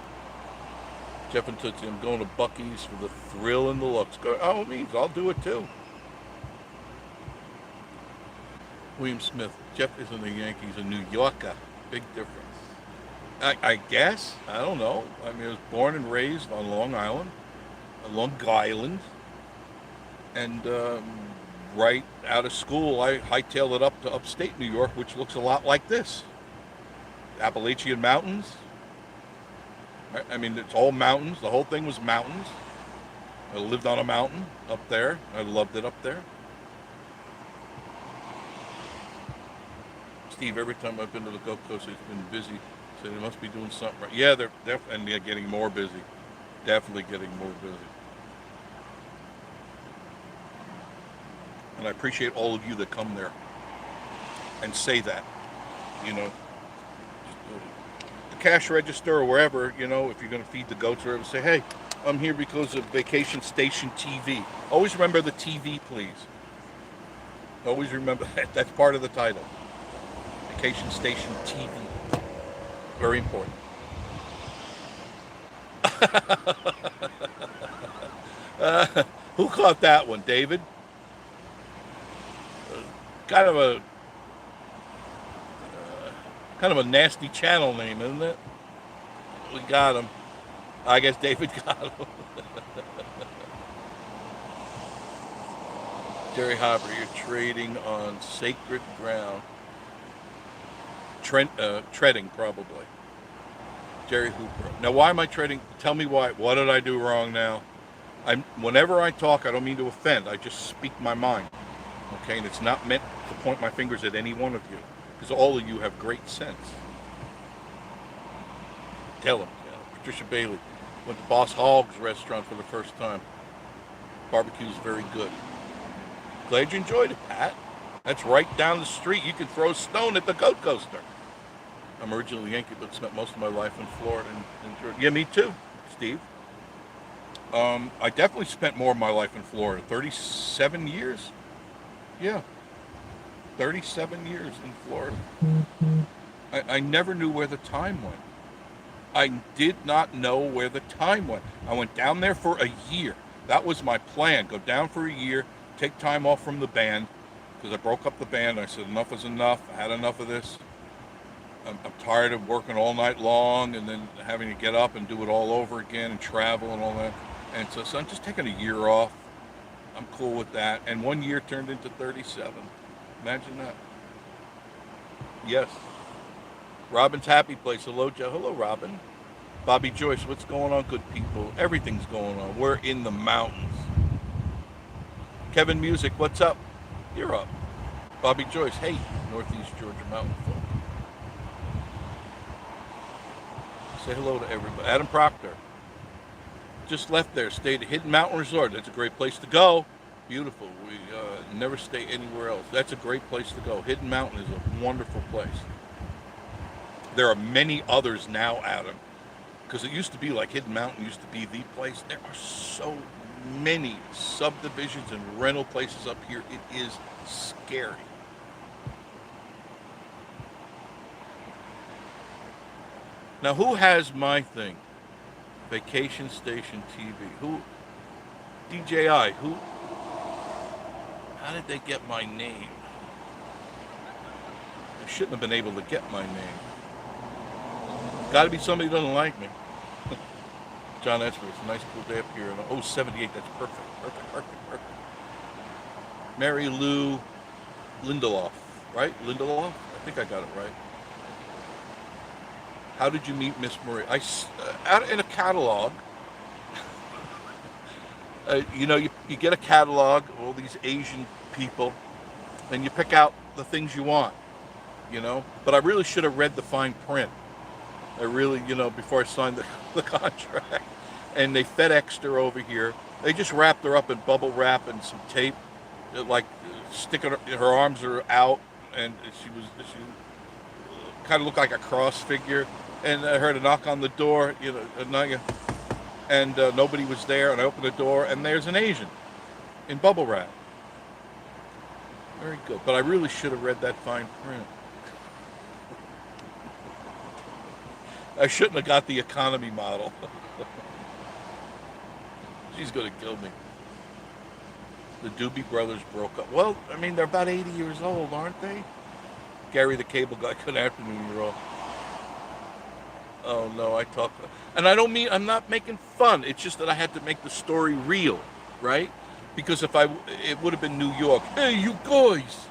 Jeff and Tootsie, I'm going to Buc-ee's for the thrill and the looks. Oh, it means I'll do it too. William Smith. Jeff isn't a Yankee, he's a New Yorker. Big difference. I guess. I don't know. I mean, I was born and raised on Long Island. And right out of school, I hightailed it up to upstate New York, which looks a lot like this. Appalachian Mountains. I mean, it's all mountains. The whole thing was mountains. I lived on a mountain up there. I loved it up there. Steve, every time I've been to the Gold Coast, it's been busy. So they must be doing something right. Yeah, they're getting more busy. Definitely getting more busy. And I appreciate all of you that come there and say that. You know, the cash register or wherever, you know, if you're going to feed the goats or whatever, say, hey, I'm here because of Vacation Station TV. Always remember the TV, please. Always remember that. That's part of the title. Vacation Station TV. Very important. Uh, who caught that one, David? Kind of a kind of a nasty channel name, isn't it? We got him. I guess David got him. Jerry Hopper, you're trading on sacred ground. Treading, probably. Jerry Hooper. Now, why am I treading? Tell me why. What did I do wrong now? Whenever I talk, I don't mean to offend. I just speak my mind. Okay? And it's not meant to point my fingers at any one of you. Because all of you have great sense. Tell him. Patricia Bailey went to Boss Hogg's restaurant for the first time. Barbecue is very good. Glad you enjoyed it, Pat. That's right down the street. You can throw a stone at the Goat Coaster. I'm originally Yankee, but spent most of my life in Florida and enjoyed. Yeah, me too, Steve. I definitely spent more of my life in Florida. 37 years. Yeah, 37 years in Florida. I never knew where the time went. I did not know where the time went. I went down there for a year. That was my plan. Go down for a year, take time off from the band, because I broke up the band. I said, enough is enough. I had enough of this. I'm tired of working all night long and then having to get up and do it all over again and travel and all that. And so I'm just taking a year off. I'm cool with that. And 1 year turned into 37. Imagine that. Yes. Robin's Happy Place. Hello, Joe. Hello, Robin. Bobby Joyce, what's going on, good people? Everything's going on. We're in the mountains. Kevin Music, what's up? You're up. Bobby Joyce, hey, Northeast Georgia mountain folk. Say hello to everybody. Adam Proctor. Just left there. Stayed at Hidden Mountain Resort. That's a great place to go. Beautiful. We never stay anywhere else. That's a great place to go. Hidden Mountain is a wonderful place. There are many others now, Adam, because it used to be like Hidden Mountain used to be the place. There are so many subdivisions and rental places up here. It is scary. Now, who has my thing? Vacation Station TV. Who? DJI. Who? How did they get my name? They shouldn't have been able to get my name. Got to be somebody who doesn't like me. John Esper, it's a nice cool day up here. Oh, 78, that's perfect. Mary Lou Lindelof, right? Lindelof? I think I got it right. How did you meet Miss Marie? Out in a catalog. You get a catalog of all these Asian people, and you pick out the things you want, But I really should have read the fine print. I really, before I signed the contract. And they FedExed her over here. They just wrapped her up in bubble wrap and some tape, sticking her arms are out, and she kind of looked like a cross figure. And I heard a knock on the door, and nobody was there. And I opened the door, and there's an Asian in bubble wrap. Very good. But I really should have read that fine print. I shouldn't have got the economy model. She's going to kill me. The Doobie Brothers broke up. Well, I mean, they're about 80 years old, aren't they? Gary the Cable Guy, good afternoon, you're all. Oh, no, and I'm not making fun. It's just that I had to make the story real, right? Because it would have been New York. Hey, you guys,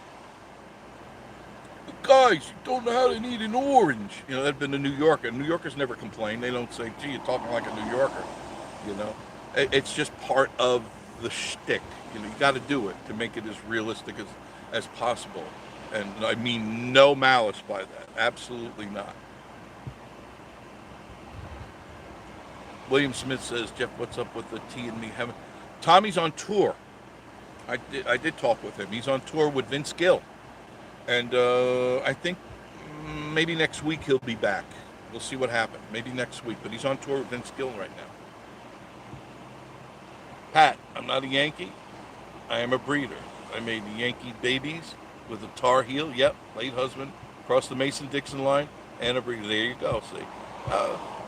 you don't know how to eat an orange. That'd have been a New Yorker. New Yorkers never complain. They don't say, gee, you're talking like a New Yorker, It's just part of the shtick. You got to do it to make it as realistic as possible. And I mean no malice by that. Absolutely not. William Smith says, Jeff, what's up with the T and me? Tommy's on tour. I did talk with him. He's on tour with Vince Gill. And I think maybe next week he'll be back. We'll see what happens. Maybe next week. But he's on tour with Vince Gill right now. Pat, I'm not a Yankee. I am a breeder. I made Yankee babies with a Tar Heel. Yep, late husband. Cross the Mason-Dixon line, Anna Briggs. There you go. See,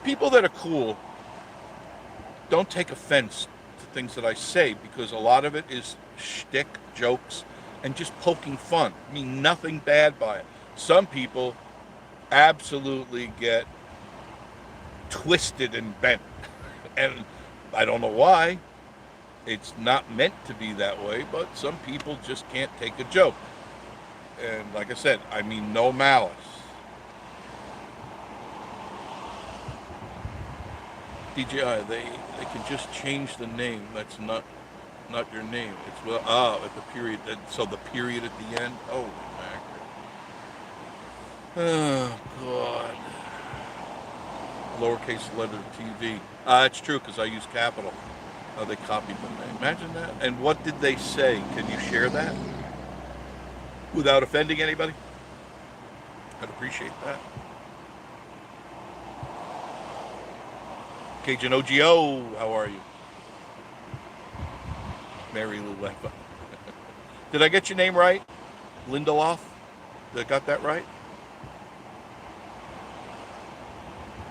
people that are cool don't take offense to things that I say because a lot of it is shtick, jokes, and just poking fun. I mean, nothing bad by it. Some people absolutely get twisted and bent, and I don't know why. It's not meant to be that way, but some people just can't take a joke. And like I said, I mean no malice. DJI, they can just change the name. That's not your name. It's at the period. So the period at the end. Oh, oh God. Lowercase letter TV. It's true because I use capital. They copied the name. Imagine that. And what did they say? Can you share that without offending anybody? I'd appreciate that. Cajun OGO, how are you? Mary Lou Leffa. Did I get your name right? Lindelof? Did I got that right?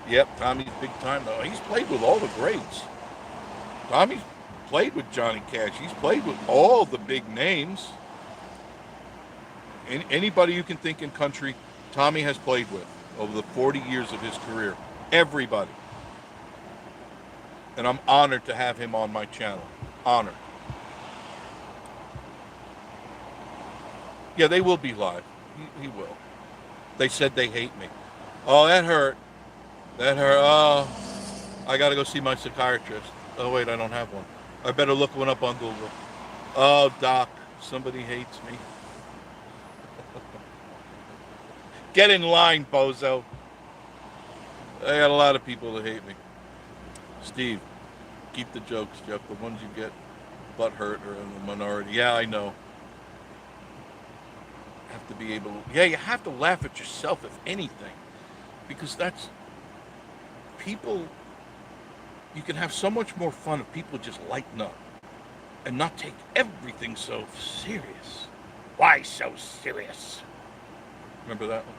Yep, Tommy's big time though. He's played with all the greats. Tommy's played with Johnny Cash. He's played with all the big names. Anybody you can think in country, Tommy has played with over the 40 years of his career. Everybody. And I'm honored to have him on my channel. Honored. Yeah, they will be live. He will. They said they hate me. Oh, that hurt. That hurt. Oh, I got to go see my psychiatrist. Oh, wait, I don't have one. I better look one up on Google. Oh, Doc, somebody hates me. Get in line, bozo. I got a lot of people that hate me. Steve, keep the jokes, Jeff. The ones you get butt hurt are in the minority. Yeah, I know. Have to be able to, yeah, you have to laugh at yourself if anything. Because that's, people, you can have so much more fun if people just lighten up and not take everything so serious. Why so serious? Remember that one?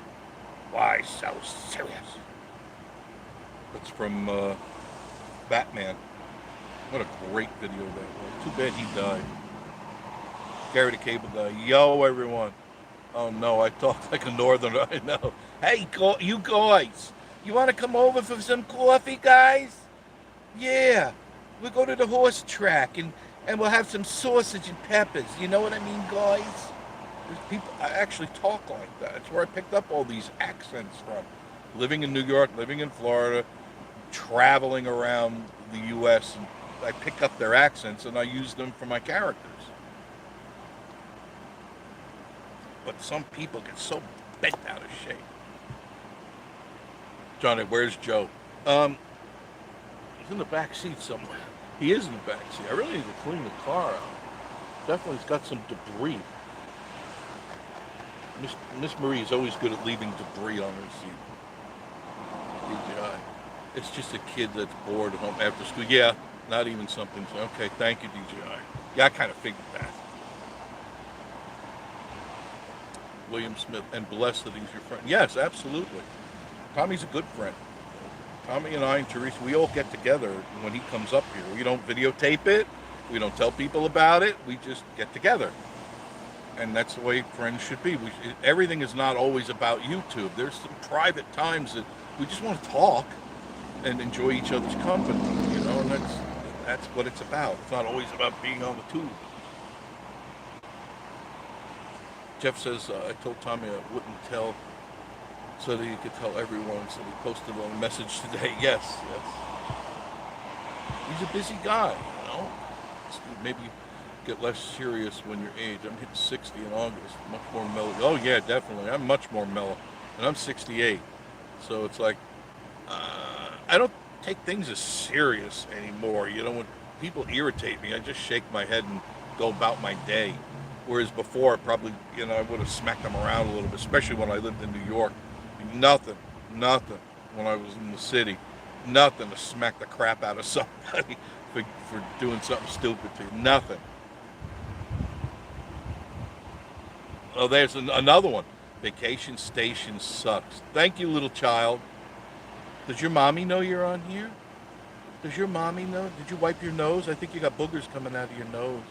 Why so serious? That's from Batman. What a great video that was. Too bad he died. Gary the Cable Guy. Yo, everyone. Oh no, I talk like a northerner. I know. Hey, you guys. You want to come over for some coffee, guys? Yeah. We'll go to the horse track and we'll have some sausage and peppers. You know what I mean, guys? There's people, I actually talk like that. That's where I picked up all these accents from. Living in New York, living in Florida, traveling around the U.S., and I pick up their accents and I use them for my characters. But some people get so bent out of shape. Johnny, where's Joe? He's in the back seat somewhere. He is in the back seat. I really need to clean the car out. Definitely, it's got some debris. Miss Marie is always good at leaving debris on her seat. DJI. It's just a kid that's bored at home after school. Yeah, not even something. Okay, thank you, DJI. Yeah, I kind of figured that. William Smith, and blessed that he's your friend. Yes, absolutely. Tommy's a good friend. Tommy and I and Teresa, we all get together when he comes up here. We don't videotape it. We don't tell people about it. We just get together. And that's the way friends should be. Everything is not always about YouTube. There's some private times that we just want to talk and enjoy each other's company, you know, and that's what it's about. It's not always about being on the tube. Jeff says, I told Tommy I wouldn't tell so that he could tell everyone, so he posted on a message today. Yes. He's a busy guy, you know. Maybe get less serious when you're age. I'm hitting 60 in August, much more mellow. Oh yeah, definitely. I'm much more mellow, and I'm 68. So it's like, I don't take things as serious anymore. You know, when people irritate me, I just shake my head and go about my day. Whereas before, probably, you know, I would have smacked them around a little bit, especially when I lived in New York. Nothing when I was in the city. Nothing to smack the crap out of somebody for doing something stupid to you. Nothing. Oh, there's another one. Vacation Station sucks. Thank you, little child. Does your mommy know you're on here? Does your mommy know? Did you wipe your nose? I think you got boogers coming out of your nose.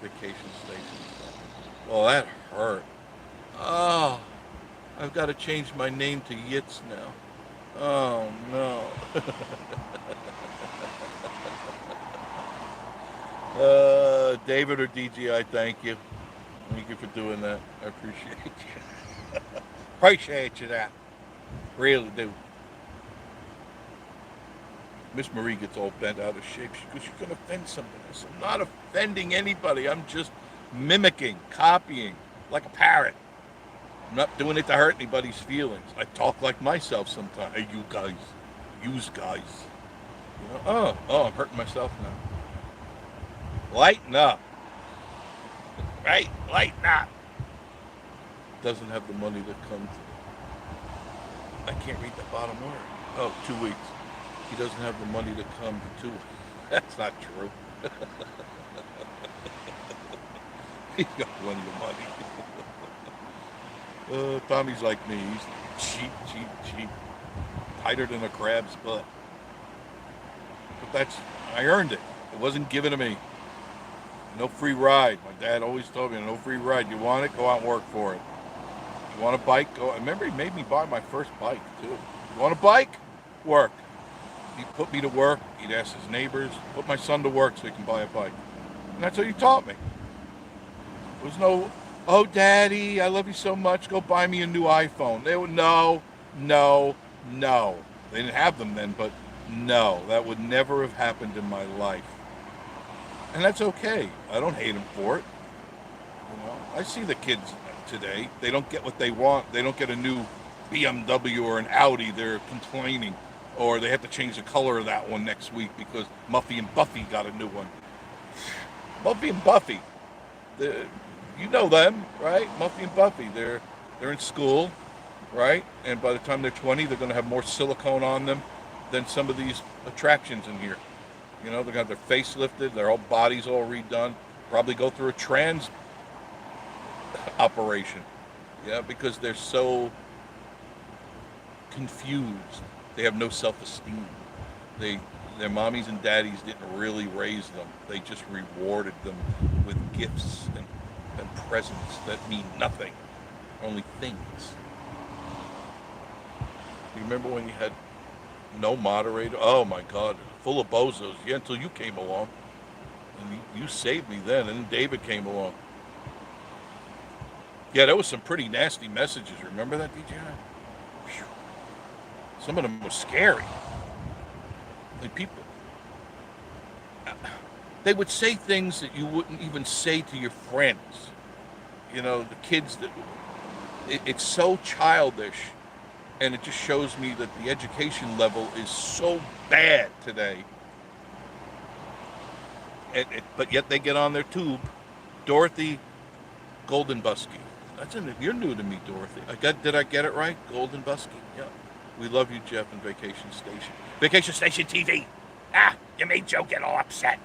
Vacation Station. Well, that hurt. Oh, I've got to change my name to Yitz now. Oh, no. David or DGI, thank you. Thank you for doing that. I appreciate you. Appreciate you that. Really do. Miss Marie gets all bent out of shape. She goes, you're going to offend somebody. I said, I'm not offending anybody. I'm just mimicking, copying, like a parrot. I'm not doing it to hurt anybody's feelings. I talk like myself sometimes. Hey, you guys. Use guys. You know? Oh, I'm hurting myself now. Lighten up. Right? Lighten up. Doesn't have the money to come to. I can't read the bottom word. Oh, 2 weeks. He doesn't have the money to come to 2 weeks. That's not true. He's got plenty of money. Tommy's like me. He's cheap. Tighter than a crab's butt. But I earned it. It wasn't given to me. No free ride. My dad always told me, no free ride. You want it? Go out and work for it. You want a bike? Go. I remember he made me buy my first bike, too. You want a bike? Work. He put me to work. He'd ask his neighbors, put my son to work so he can buy a bike. And that's what he taught me. There was no, oh, Daddy, I love you so much. Go buy me a new iPhone. They would, no. They didn't have them then, but no, that would never have happened in my life. And that's okay. I don't hate them for it. You know, I see the kids today. They don't get what they want. They don't get a new BMW or an Audi. They're complaining. Or they have to change the color of that one next week because Muffy and Buffy got a new one. Muffy and Buffy. You know them, right? Muffy and Buffy. They're in school, right? And by the time they're 20, they're going to have more silicone on them than some of these attractions in here. You know, they're going to have their face lifted, their whole bodies all redone, probably go through a trans operation. Yeah, because they're so confused. They have no self-esteem. Their mommies and daddies didn't really raise them. They just rewarded them with gifts and presents that mean nothing, only things. You remember when you had no moderator? Oh my God, full of bozos. Yeah, until you came along. And you saved me then, and then David came along. Yeah, there was some pretty nasty messages. Remember that, DJ? Whew. Some of them were scary. Like people, they would say things that you wouldn't even say to your friends. You know, the kids it's so childish, and it just shows me that the education level is so bad today. But yet they get on their tube. Dorothy Goldenbusky. You're new to me, Dorothy. Did I get it right? Goldenbusky. Yeah. We love you, Jeff, and Vacation Station. Vacation Station TV. Ah, you made Joe get all upset.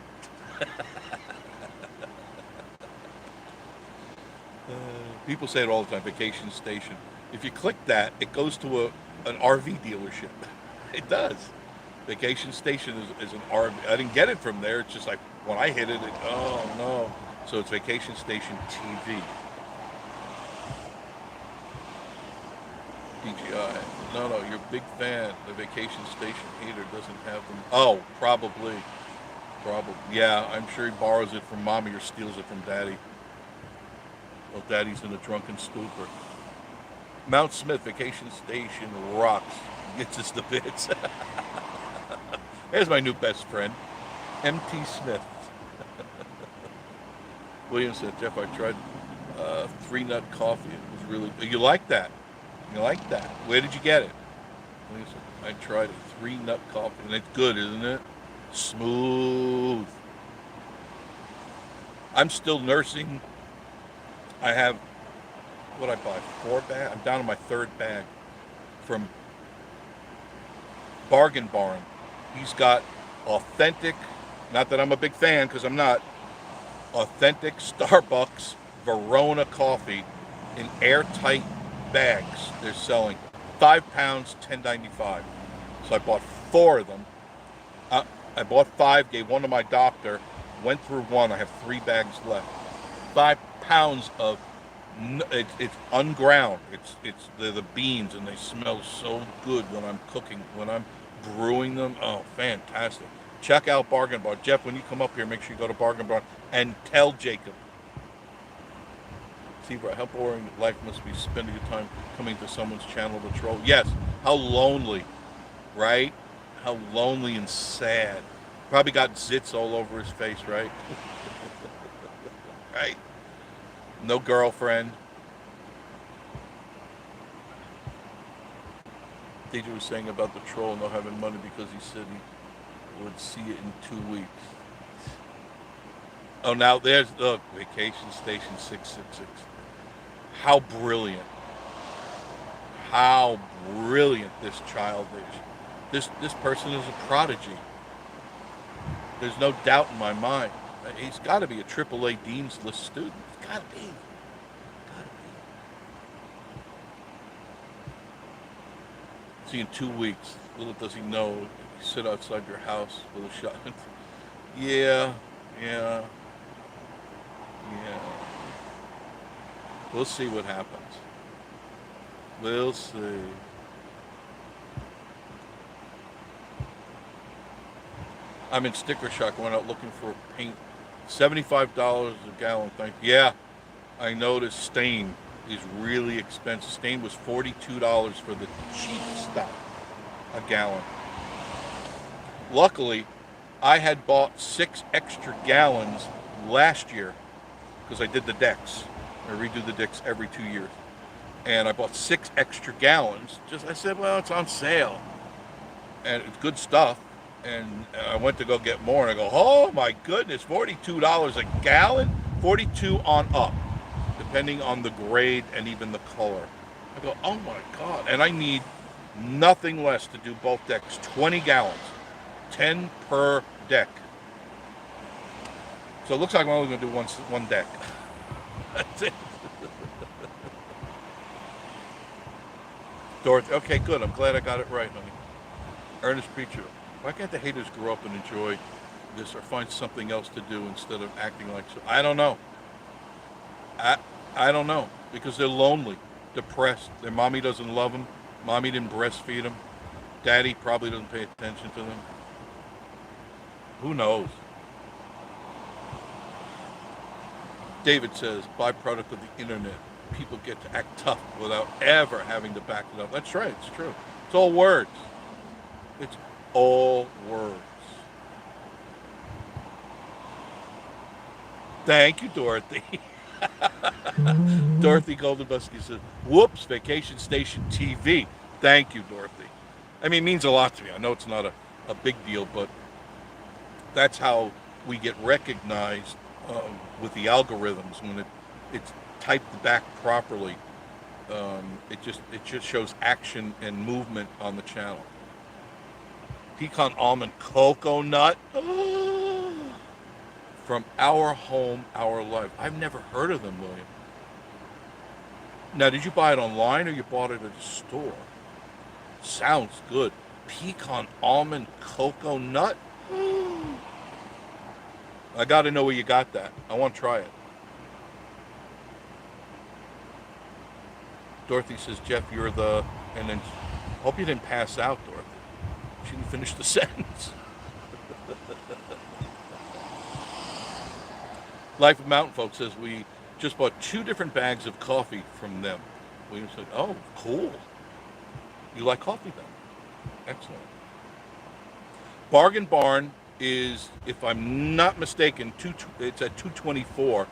People say it all the time, Vacation Station. If you click that, it goes to an RV dealership. It does. Vacation Station is an RV. I didn't get it from there. It's just like when I hit it, oh no. So it's Vacation Station TV. DGI. No, you're a big fan. The Vacation Station hater doesn't have them. Oh, probably. Yeah, I'm sure he borrows it from mommy or steals it from daddy. Well, daddy's in a drunken stupor. Mount Smith Vacation Station rocks. Gets us to bits. There's my new best friend, M.T. Smith. William said, Jeff, I tried 3-nut coffee. It was really... You like that? You like that? Where did you get it? William said, I tried a 3-nut coffee, and it's good, isn't it? Smooth. I'm still nursing. I have, what I buy, 4 bags? I'm down to my 3rd bag from Bargain Barn. He's got authentic, not that I'm a big fan, because I'm not, authentic Starbucks Verona coffee in airtight bags. They're selling 5 pounds, $10.95. So I bought 4 of them. I bought 5, gave one to my doctor, went through one. I have 3 bags left. 5 pounds of it's unground. They're the beans, and they smell so good when I'm cooking, when I'm brewing them. Oh, fantastic! Check out Bargain Barn. Jeff, when you come up here, make sure you go to Bargain Barn and tell Jacob. See, how boring life must be spending your time coming to someone's channel to troll. Yes, how lonely, right? How lonely and sad. Probably got zits all over his face, right? Right? No girlfriend. Teacher was saying about the troll not having money because he said he would see it in 2 weeks. Oh, now there's the vacation station 666. How brilliant. How brilliant this child is. This person is a prodigy. There's no doubt in my mind. He's got to be a AAA Dean's List student. He's got to be. See, in 2 weeks, little does he know, you sit outside your house with a shotgun. Yeah. We'll see what happens. We'll see. I'm in sticker shock. I went out looking for paint. $75 a gallon. Yeah, I noticed stain is really expensive. Stain was $42 for the cheap stuff a gallon. Luckily, I had bought 6 extra gallons last year because I did the decks. I redo the decks every 2 years. And I bought 6 extra gallons. I said, well, it's on sale. And it's good stuff. And I went to go get more, and I go, oh my goodness, $42 a gallon? 42 on up, depending on the grade and even the color. I go, oh my God. And I need nothing less to do both decks, 20 gallons, 10 per deck. So it looks like I'm only going to do one deck. That's it. Dorothy, okay, good. I'm glad I got it right, honey. Ernest Preacher, why can't the haters grow up and enjoy this or find something else to do instead of acting like so? I don't know. I don't know, because they're lonely, depressed. Their mommy doesn't love them. Mommy didn't breastfeed them. Daddy probably doesn't pay attention to them. Who knows? David says, byproduct of the internet. People get to act tough without ever having to back it up. That's right, it's true. It's all words. It's all words. Thank you, Dorothy. Dorothy Goldenbusky says, whoops, Vacation Station TV. Thank you, Dorothy. I mean, it means a lot to me. I know it's not a big deal, but that's how we get recognized with the algorithms when it's typed back properly. It just shows action and movement on the channel. Pecan almond cocoa nut. From Our Home, Our Life. I've never heard of them, William. Now, did you buy it online or you bought it at a store? Sounds good. Pecan almond cocoa nut. I got to know where you got that. I want to try it. Dorothy says, Jeff, you're the... And then, hope you didn't pass out, Dorothy. She didn't finish the sentence. Life of Mountain Folk says, we just bought 2 different bags of coffee from them. We said, oh, cool. You like coffee then? Excellent. Bargain Barn is, if I'm not mistaken, it's at 224.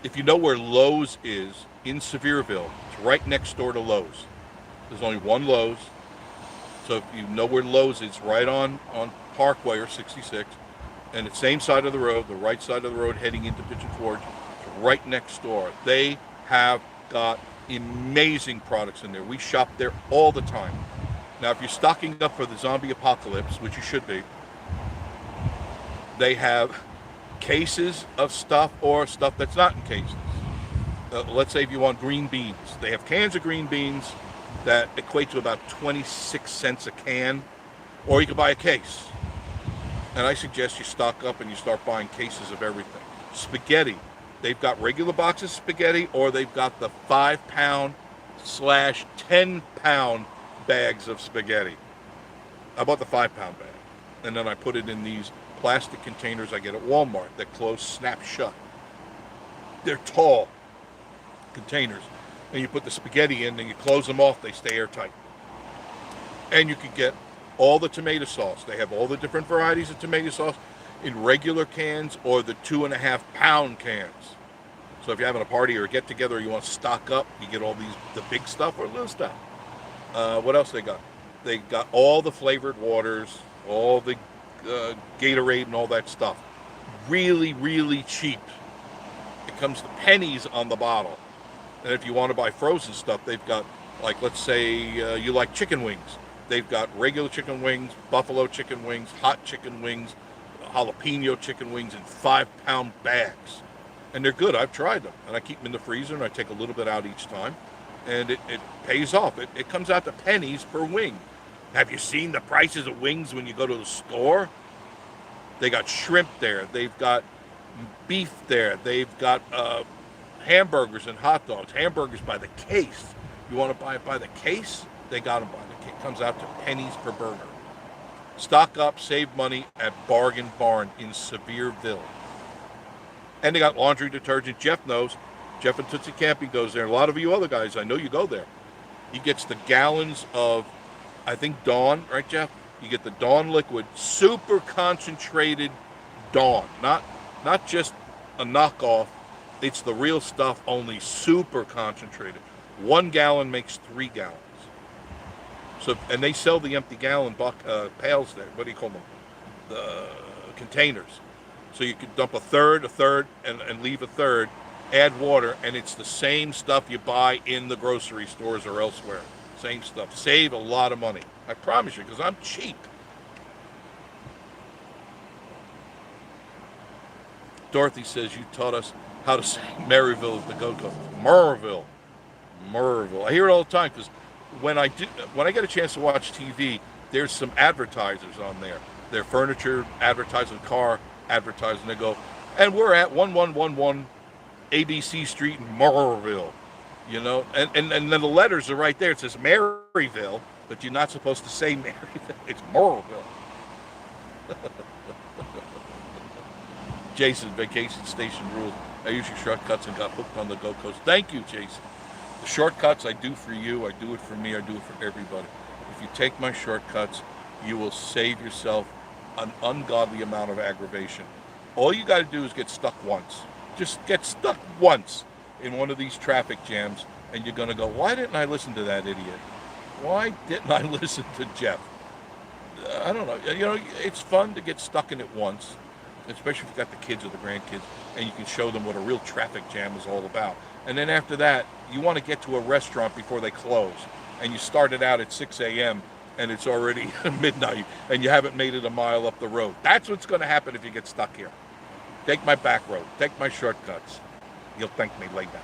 If you know where Lowe's is, in Sevierville, it's right next door to Lowe's. There's only one Lowe's. So if you know where Lowe's is, right on Parkway or 66, and the same side of the road, the right side of the road heading into Pigeon Forge, right next door. They have got amazing products in there. We shop there all the time. Now, if you're stocking up for the zombie apocalypse, which you should be, they have cases of stuff or stuff that's not in cases. Let's say if you want green beans, they have cans of green beans that equate to about 26 cents a can, or you can buy a case. And I suggest you stock up and you start buying cases of everything. Spaghetti, they've got regular boxes of spaghetti, or they've got the 5 pound slash 10 pound bags of spaghetti. I bought the 5 pound bag, and then I put it in these plastic containers I get at Walmart that close snap shut. They're tall containers, and you put the spaghetti in and you close them off, they stay airtight. And you can get all the tomato sauce. They have all the different varieties of tomato sauce in regular cans or the 2.5 pound cans. So if you're having a party or a get together, or you want to stock up, you get all the big stuff or little stuff. What else they got? They got all the flavored waters, all the Gatorade and all that stuff. Really, really cheap. It comes to pennies on the bottle. And if you want to buy frozen stuff, they've got, like, let's say you like chicken wings. They've got regular chicken wings, buffalo chicken wings, hot chicken wings, jalapeno chicken wings in 5 pound bags. And they're good. I've tried them. And I keep them in the freezer, and I take a little bit out each time. And it pays off. It comes out to pennies per wing. Have you seen the prices of wings when you go to the store? They got shrimp there. They've got beef there. They've got hamburgers and hot dogs. Hamburgers by the case. You want to buy it by the case? They got them by the case. It comes out to pennies per burger. Stock up, save money at Bargain Barn in Sevierville. And they got laundry detergent. Jeff knows. Jeff and Tootsie Camping goes there. A lot of you other guys, I know you go there. He gets the gallons of, I think, Dawn, right, Jeff? You get the Dawn liquid, super concentrated Dawn. Not just a knockoff. It's the real stuff, only super concentrated. 1 gallon makes 3 gallons. So, and they sell the empty gallon pails there. What do you call them? The containers. So you can dump a third, and leave a third. Add water, and it's the same stuff you buy in the grocery stores or elsewhere. Same stuff. Save a lot of money. I promise you, because I'm cheap. Dorothy says you taught us how to say Maryville at the Gold Coast. Murrayville. I hear it all the time because when I get a chance to watch TV, there's some advertisers on there. They're furniture advertising, car advertising. They go, and we're at 1111 ABC Street in Murrayville, you know, and then the letters are right there. It says Maryville, but you're not supposed to say Maryville. It's Murrayville. Jason, vacation station rules. I use your shortcuts and got hooked on the Gold Coast. Thank you, Jason. The shortcuts I do for you, I do it for me, I do it for everybody. If you take my shortcuts, you will save yourself an ungodly amount of aggravation. All you got to do is get stuck once. Just get stuck once in one of these traffic jams, and you're going to go, why didn't I listen to that idiot? Why didn't I listen to Jeff? I don't know. You know, it's fun to get stuck in it once, especially if you've got the kids or the grandkids, and you can show them what a real traffic jam is all about. And then after that, you want to get to a restaurant before they close, and you started out at 6 a.m., and it's already midnight, and you haven't made it a mile up the road. That's what's going to happen if you get stuck here. Take my back road. Take my shortcuts. You'll thank me later.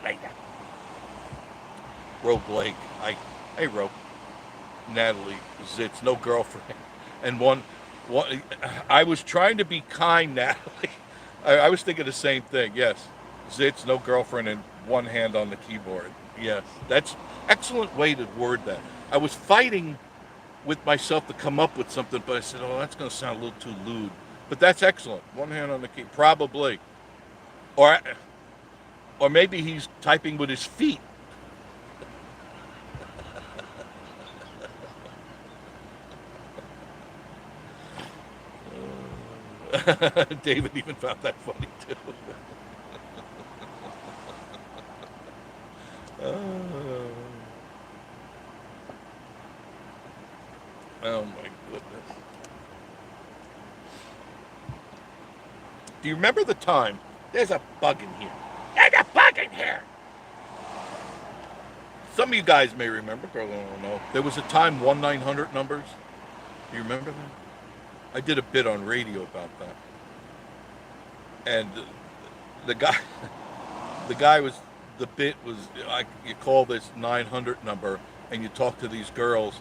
Later. Roe Blake. Hey, Roe. Natalie Zitz. No girlfriend. And one, I was trying to be kind, Natalie. I was thinking the same thing. Yes. Zitz, no girlfriend, and one hand on the keyboard. Yes. That's excellent way to word that. I was fighting with myself to come up with something, but I said, oh, that's going to sound a little too lewd. But that's excellent. One hand on the key, probably. Or maybe he's typing with his feet. David even found that funny too. Oh my goodness. Do you remember the time? There's a bug in here. There's a bug in here. Some of you guys may remember, but I don't know. There was a time 1-900 numbers. Do you remember that? I did a bit on radio about that. And the guy was the bit was like you call this 900 number and you talk to these girls,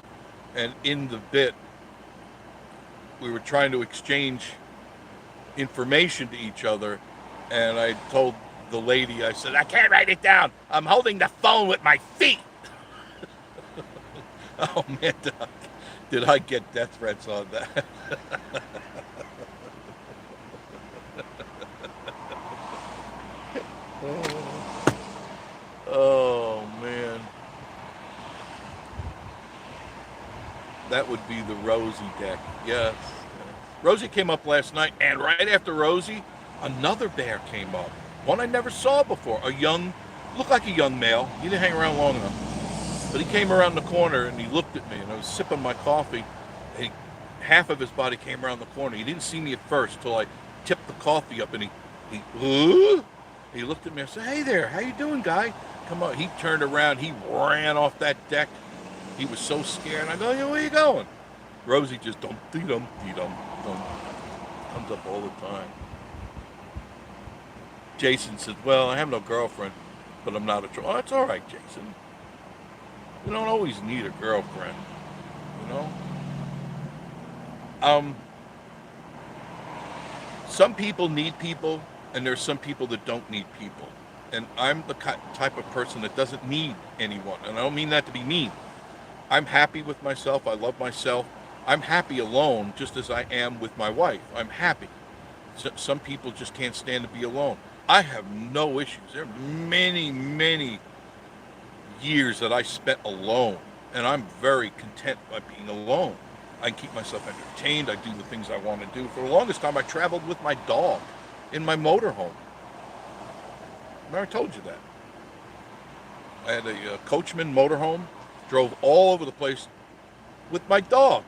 and in the bit we were trying to exchange information to each other, and I told the lady, I said, I can't write it down. I'm holding the phone with my feet. Oh man, did I get death threats on that? Oh man, that would be the Rosie deck. Yes. Rosie came up last night, and right after Rosie, another bear came up. One I never saw before. Looked like a young male. He didn't hang around long enough. But he came around the corner and he looked at me, and I was sipping my coffee. Half of his body came around the corner. He didn't see me at first till I tipped the coffee up, and he looked at me. I said, "Hey there, how you doing, guy? Come on." He turned around. He ran off that deck. He was so scared. I go, "Yeah, where you going?" Rosie just dum comes up all the time. Jason said, "Well, I have no girlfriend, but I'm not a troll." Oh, that's all right, Jason. You don't always need a girlfriend, you know. Some people need people, and there's some people that don't need people. And I'm the type of person that doesn't need anyone. And I don't mean that to be mean. I'm happy with myself. I love myself. I'm happy alone, just as I am with my wife. I'm happy. Some people just can't stand to be alone. I have no issues. There are many, many years that I spent alone, and I'm very content by being alone. I can keep myself entertained. I do the things I want to do. For the longest time, I traveled with my dog in my motorhome. I told you that. I had a Coachman motorhome, drove all over the place with my dog,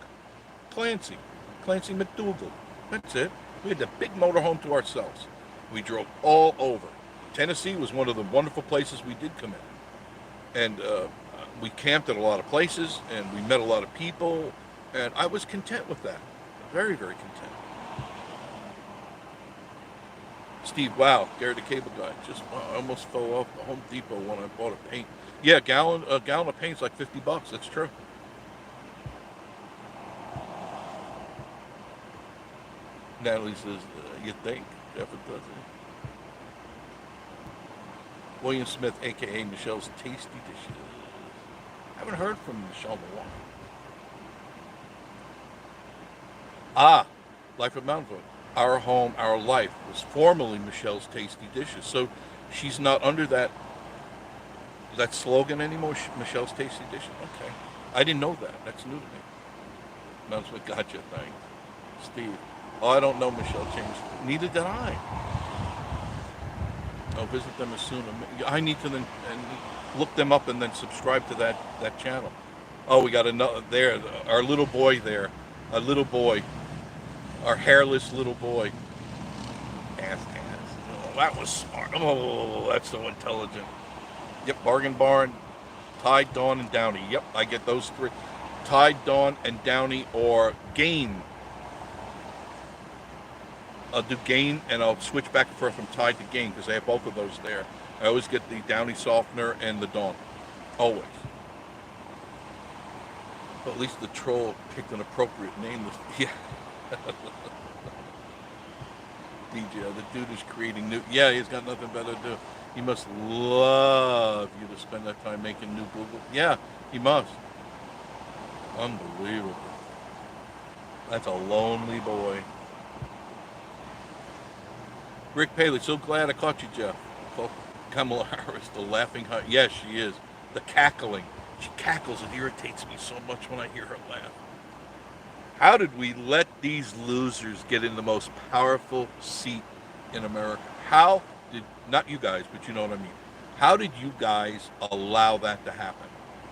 Clancy McDougal. That's it. We had the big motorhome to ourselves. We drove all over. Tennessee was one of the wonderful places we did come in. And we camped at a lot of places, and we met a lot of people, and I was content with that. Very, very content. Steve, wow, Gary the Cable Guy. I almost fell off the Home Depot when I bought a paint. Yeah, a gallon of paint's like $50. That's true. Natalie says, you think? Jeff, it doesn't. William Smith, a.k.a. Michelle's Tasty Dishes. Haven't heard from Michelle in a while. Ah, Life of Mountain Folk. Our Home, Our Life was formerly Michelle's Tasty Dishes. So she's not under that slogan anymore, Michelle's Tasty Dishes. Okay. I didn't know that. That's new to me. That's what gotcha, thanks. Steve. Oh, I don't know Michelle changed. Neither did I. I'll visit them as soon. I need to then look them up and then subscribe to that channel. Oh, we got another there. Our little boy there. A little boy. Our hairless little boy. Ass. Oh, that was smart. Oh, that's so intelligent. Yep, Bargain Barn, Tide, Dawn, and Downy. Yep, I get those three. Tide, Dawn, and Downy, or Gain. I'll do Gain, and I'll switch back and forth from Tide to Gain, because I have both of those there. I always get the Downy Softener and the Dawn. Always. But at least the troll picked an appropriate name. Yeah. DJ, the dude is creating new. Yeah, he's got nothing better to do. He must love you to spend that time making new Google. Yeah, he must. Unbelievable. That's a lonely boy. Rick Paley, so glad I caught you, Jeff. Kamala Harris, the laughing heart. Yes, she is. The cackling. She cackles. It irritates me so much when I hear her laugh. How did we let these losers get in the most powerful seat in America? How did, not you guys, but you know what I mean. How did you guys allow that to happen?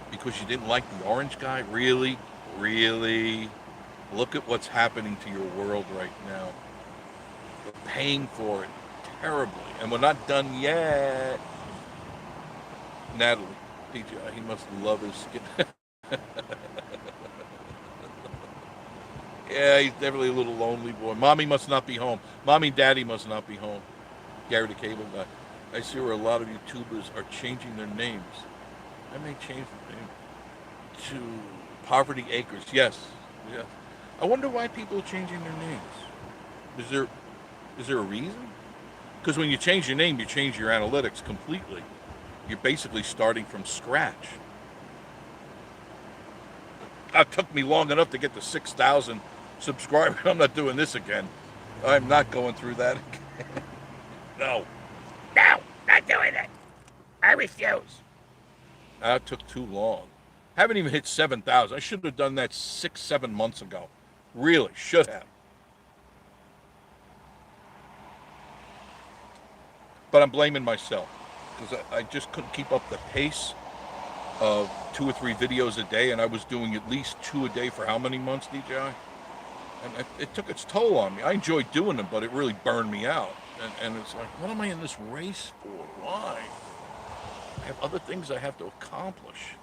Because you didn't like the orange guy? Really? Really? Look at what's happening to your world right now. We're paying for it terribly, and we're not done yet. Natalie, PJ, he must love his skin. Yeah, he's definitely a little lonely boy. Mommy must not be home. Mommy and Daddy must not be home. Gary the Cable Guy. I see where a lot of YouTubers are changing their names. I may change the name to Poverty Acres. Yes, yes. I wonder why people are changing their names. Is there is there a reason? Because when you change your name, you change your analytics completely. You're basically starting from scratch. It took me long enough to get to 6,000 subscribers. I'm not doing this again. I'm not going through that again. No. No, not doing it. I refuse. That took too long. Haven't even hit 7,000. I should have done that 6, 7 months ago. Really, should have. But I'm blaming myself because I just couldn't keep up the pace of 2 or 3 videos a day, and I was doing at least 2 a day for how many months, DJI? And it took its toll on me. I enjoyed doing them, but it really burned me out. And it's like, what am I in this race for? Why? I have other things I have to accomplish.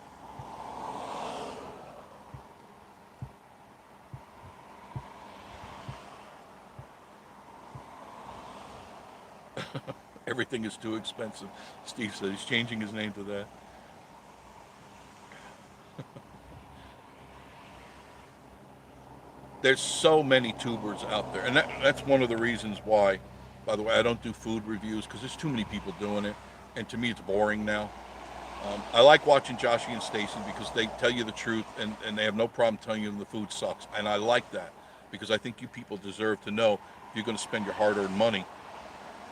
Everything is too expensive. Steve said he's changing his name to that. There's so many tubers out there, and that's one of the reasons why. By the way, I don't do food reviews because there's too many people doing it, and to me, it's boring now. I like watching Joshy and Stacy because they tell you the truth, and they have no problem telling you the food sucks, and I like that because I think you people deserve to know if you're going to spend your hard-earned money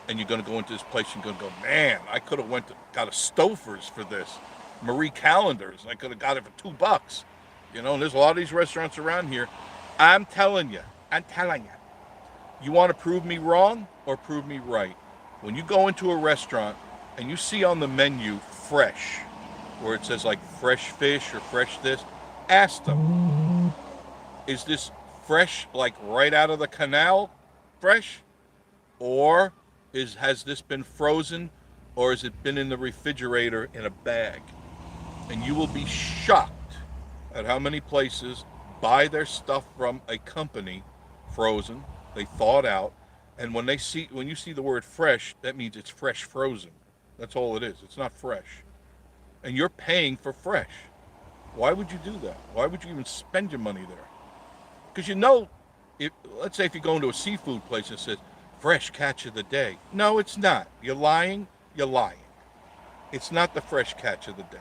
and you're going to go into this place, you're going to go, man, I could have went to got a Stouffer's for this, Marie Callender's, and I could have got it for $2. And there's a lot of these restaurants around here. I'm telling you, you want to prove me wrong or prove me right? When you go into a restaurant and you see on the menu fresh, where it says like fresh fish or fresh this, ask them, is this fresh like right out of the canal fresh? Or has this been frozen, or has it been in the refrigerator in a bag? And you will be shocked at how many places buy their stuff from a company frozen, they thaw it out, and when you see the word fresh, that means it's fresh frozen. That's all it is. It's not fresh. And you're paying for fresh. Why would you do that? Why would you even spend your money there? Because let's say if you go into a seafood place and it says fresh catch of the day. No, it's not. You're lying. You're lying. It's not the fresh catch of the day.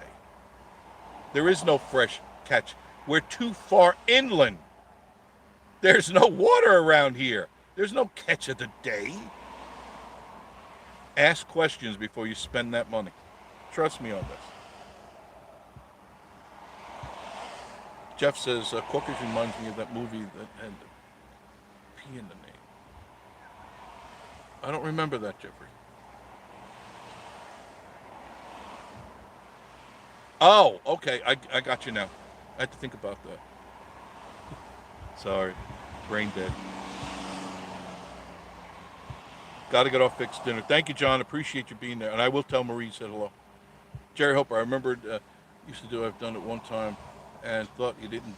There is no fresh catch. We're too far inland. There's no water around here. There's no catch of the day. Ask questions before you spend that money. Trust me on this. Jeff says, Corkers reminds me of that movie that had P in the name. I don't remember that, Jeffrey. Oh, okay. I got you now. I had to think about that. Sorry. Brain dead. Got to get off fixed dinner. Thank you, John. Appreciate you being there. And I will tell Marie you said hello. Jerry Hopper, I remembered, I've done it one time and thought you didn't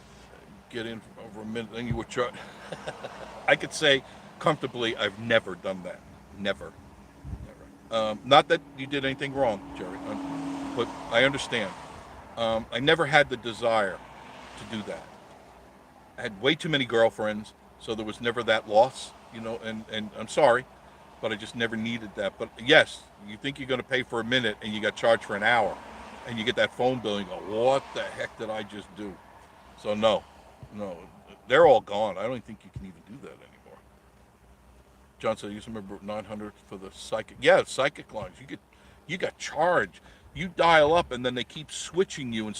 get in for over a minute. Then you were charged. I could say comfortably, I've never done that. Never. Never. Not that you did anything wrong, Jerry, but I understand. I never had the desire to do that. I had way too many girlfriends, so there was never that loss, and I'm sorry, but I just never needed that. But yes, you think you're going to pay for a minute and you got charged for an hour, and you get that phone bill and you go, what the heck did I just do? So no, they're all gone. I don't think you can even do that anymore. John said, I used to remember 900 for the psychic. Yeah, psychic lines. You got charged. You dial up and then they keep switching you.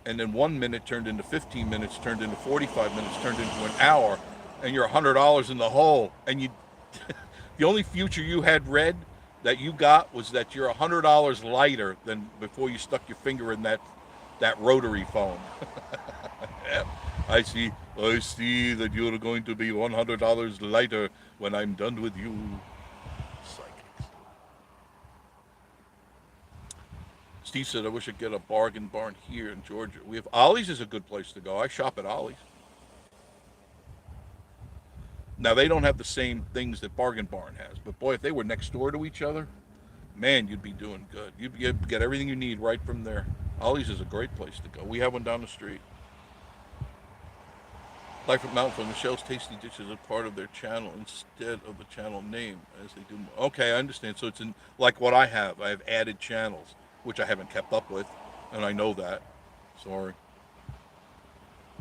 And then 1 minute turned into 15 minutes, turned into 45 minutes, turned into an hour, and you're $100 in the hole. And the only future you had read that you got was that you're $100 lighter than before you stuck your finger in that rotary phone. Yeah, I see that you're going to be $100 lighter when I'm done with you. Psychics. Steve said, I wish I'd get a bargain barn here in Georgia. We have Ollie's is a good place to go. I shop at Ollie's. Now, they don't have the same things that Bargain Barn has, but boy, if they were next door to each other, man, you'd be doing good. You'd get everything you need right from there. Ollie's is a great place to go. We have one down the street. Life at Mountain Fun, the show's tasty dishes are part of their channel instead of the channel name as they do. Okay, I understand. So it's in like what I have. I have added channels, which I haven't kept up with, and I know that. Sorry.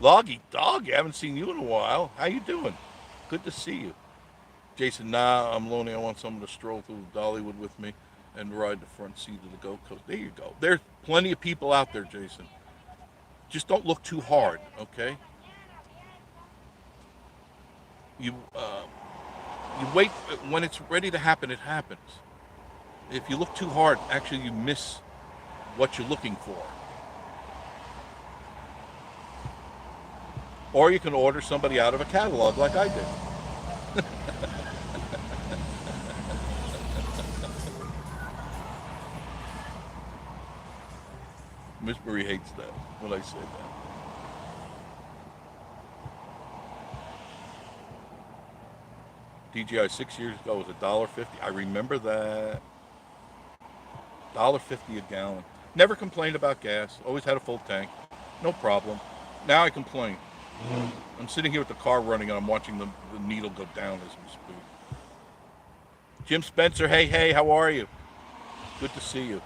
Loggy dog, I haven't seen you in a while. How you doing? Good to see you. Jason, nah, I'm lonely. I want someone to stroll through Dollywood with me and ride the front seat of the Gold Coast. There you go. There's plenty of people out there, Jason. Just don't look too hard, okay? You you wait when it's ready to happen. It happens. If you look too hard, actually, you miss what you're looking for. Or you can order somebody out of a catalog like I did. Miss Marie hates that when I say that. DJI 6 years ago was $1.50. I remember that. $1.50 a gallon. Never complained about gas. Always had a full tank. No problem. Now I complain. I'm sitting here with the car running and I'm watching the needle go down as we speak. Jim Spencer, hey, how are you? Good to see you.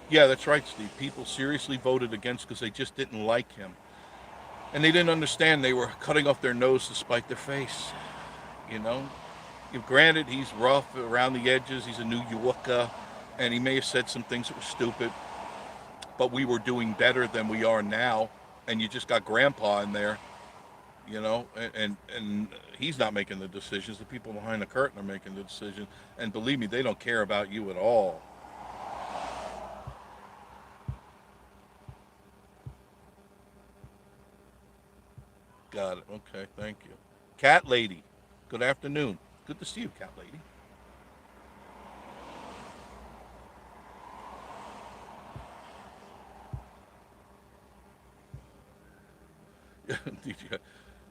Yeah, that's right, Steve. People seriously voted against because they just didn't like him. And they didn't understand they were cutting off their nose to spite their face. You know? Granted, he's rough around the edges. He's a New Yorker. And he may have said some things that were stupid. But we were doing better than we are now. And you just got Grandpa in there, and he's not making the decisions. The people behind the curtain are making the decision. And believe me, they don't care about you at all. Got it. Okay, thank you. Cat Lady, good afternoon. Good to see you, Cat Lady.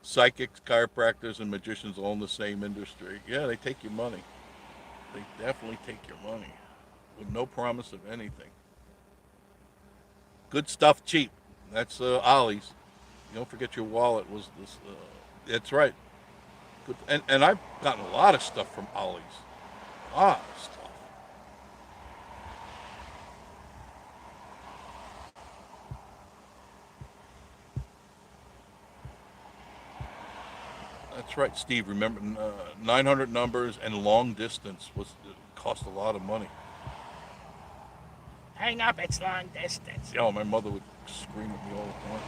Psychics, chiropractors, and magicians all in the same industry. Yeah, they take your money. They definitely take your money with no promise of anything. Good stuff, cheap. That's Ollie's. You don't forget your wallet was this. That's right. Good. And I've gotten a lot of stuff from Ollie's. A lot of stuff. That's right, Steve. Remember, 900 numbers and long distance cost a lot of money. Hang up, it's long distance. Oh, my mother would scream at me all the time.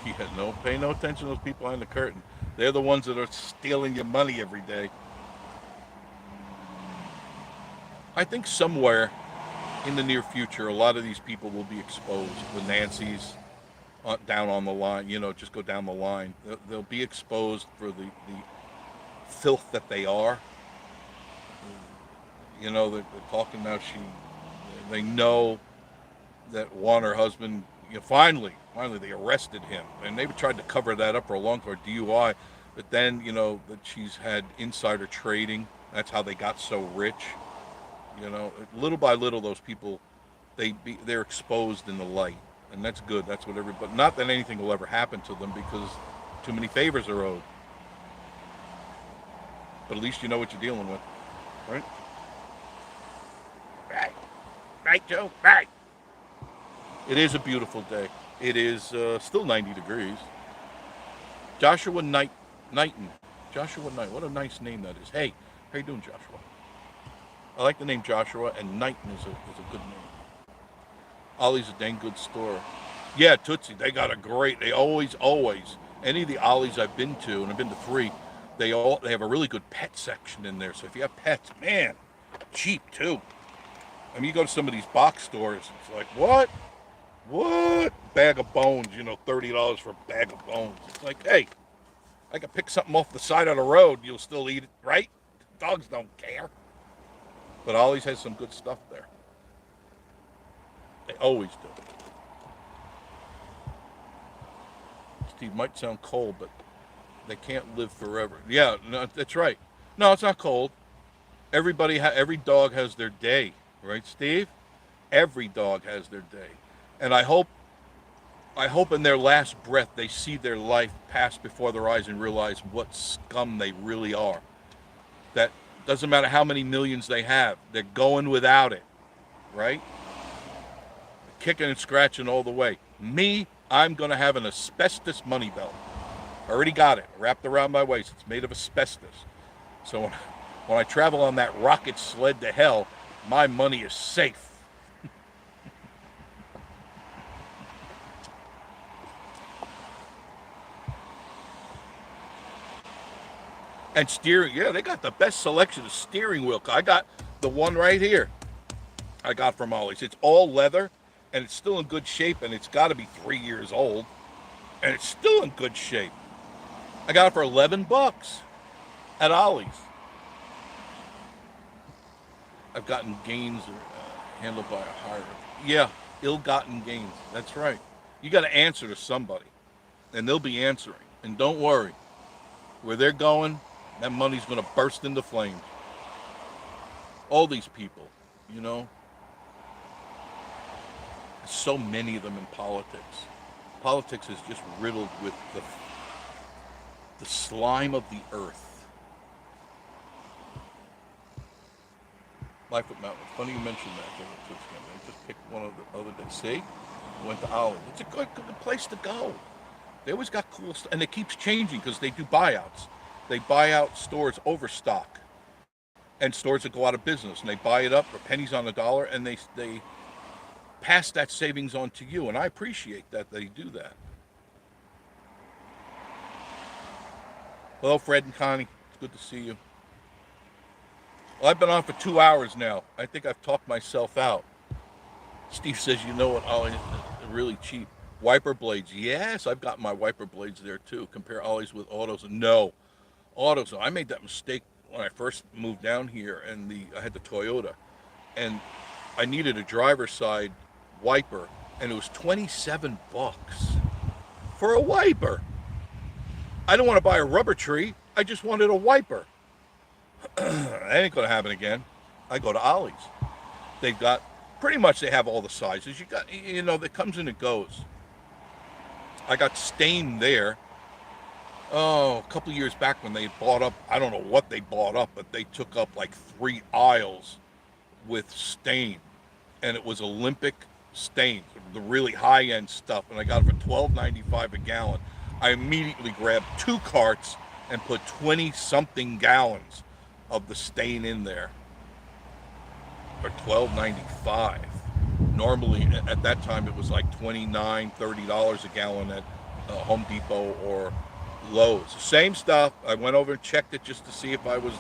Yeah, no, pay no attention to those people behind the curtain. They're the ones that are stealing your money every day. I think somewhere in the near future, a lot of these people will be exposed. The Nancy's down on the line, just go down the line. They'll be exposed for the filth that they are. They're talking now. They know that Juan, her husband, finally they arrested him, and they tried to cover that up for a long time, DUI. But then that she's had insider trading. That's how they got so rich. Little by little, those people they're exposed in the light, and that's good. That's what everybody. Not that anything will ever happen to them because too many favors are owed. But at least you know what you're dealing with, right? Right. Right, Joe? Right. It is a beautiful day. It is still 90 degrees. Joshua Knighton. Joshua Knight. What a nice name that is. Hey, how you doing, Joshua? I like the name Joshua, and Knighton is a good name. Ollie's a dang good store. Yeah, Tootsie. They got a great. They always. Any of the Ollie's I've been to, and I've been to 3, they have a really good pet section in there. So if you have pets, man, cheap too. I mean, you go to some of these box stores, it's like, what? Bag of bones, $30 for a bag of bones. It's like, hey, I can pick something off the side of the road, you'll still eat it, right? Dogs don't care. But Ollie's has some good stuff there. They always do. Steve, might sound cold, but they can't live forever. Yeah, no, that's right. No, it's not cold. Every dog has their day, right, Steve? Every dog has their day, and I hope in their last breath they see their life pass before their eyes and realize what scum they really are. That doesn't matter how many millions they have, they're going without it, right? Kicking and scratching all the way. Me, I'm going to have an asbestos money belt. I already got it wrapped around my waist. It's made of asbestos. So when I travel on that rocket sled to hell, my money is safe. And steering, yeah, they got the best selection of steering wheel. I got the one right here. I got from Ollie's. It's all leather, and it's still in good shape, and it's got to be 3 years old, and it's still in good shape. I got it for $11 at Ollie's. I've gotten gains handled by a higher. Yeah, ill-gotten gains. That's right. You got to answer to somebody, and they'll be answering. And don't worry, where they're going, that money's going to burst into flames. All these people, you know. There's so many of them in politics. Politics is just riddled with the slime of the earth. Lightfoot Mountain. Funny you mentioned that. I just picked one of the other day. See? Went to Ollie. It's a good place to go. They always got cool stuff, and it keeps changing because they do buyouts. They buy out stores overstock, and stores that go out of business, and they buy it up for pennies on the dollar, and they pass that savings on to you, and I appreciate that they do that. Hello, Fred and Connie. It's good to see you. Well, I've been on for 2 hours now. I think I've talked myself out. Steve says, you know what, Ollie, they're really cheap. Wiper blades. Yes, I've got my wiper blades there too. Compare Ollie's with Autos. No. Autos. I made that mistake when I first moved down here, and I had the Toyota, and I needed a driver's side wiper, and it was $27 for a wiper. I don't want to buy a rubber tree. I just wanted a wiper. That ain't gonna happen again. I go to Ollie's. They've got pretty much, they have all the sizes. That comes and it goes. I got Stain there. Oh, a couple of years back when they bought up, I don't know what they bought up, but they took up like 3 aisles with Stain, and it was Olympic Stain, the really high-end stuff, and I got it for $12.95 a gallon. I immediately grabbed 2 carts and put 20-something gallons of the Stain in there for $12.95. Normally, at that time, it was like $29, $30 a gallon at Home Depot or Lowe's. Same stuff. I went over and checked it just to see if I was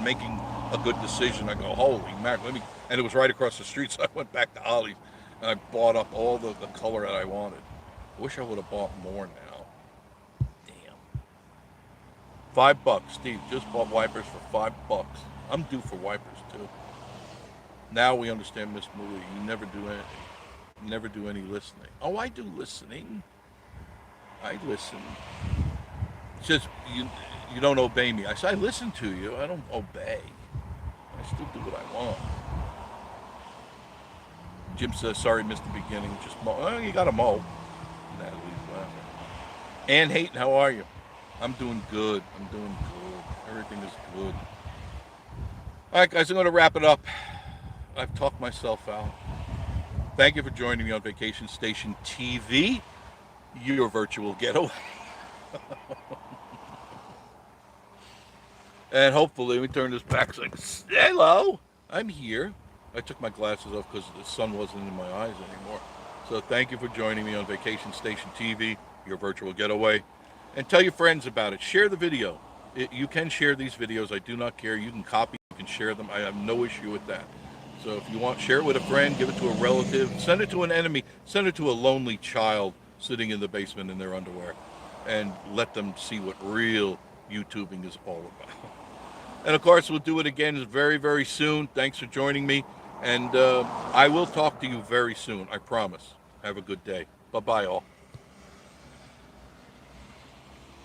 making a good decision. I go, holy mackerel, and it was right across the street, so I went back to Ollie's and I bought up all the color that I wanted. I wish I would have bought more now. Damn. $5. Steve just bought wipers for $5. I'm due for wipers too. Now we understand, Miss Marie. You never do any listening. Oh, I do listening. I listen. It says you don't obey me. I say I listen to you. I don't obey. I still do what I want. Jim says, sorry, missed the beginning. Just mow. Oh, you got to mow. Natalie's laughing. Ann Hayton, how are you? I'm doing good. Everything is good. All right, guys, I'm going to wrap it up. I've talked myself out. Thank you for joining me on Vacation Station TV, your virtual getaway. And hopefully, we turn this back. It's like, hello, I'm here. I took my glasses off because the sun wasn't in my eyes anymore. So thank you for joining me on Vacation Station TV, your virtual getaway. And tell your friends about it. Share the video. You can share these videos. I do not care. You can copy, you can share them. I have no issue with that. So if you want, share it with a friend, give it to a relative, send it to an enemy, send it to a lonely child sitting in the basement in their underwear, and let them see what real YouTubing is all about. And of course, we'll do it again very, very soon. Thanks for joining me. And I will talk to you very soon. I promise. Have a good day. Bye-bye, all.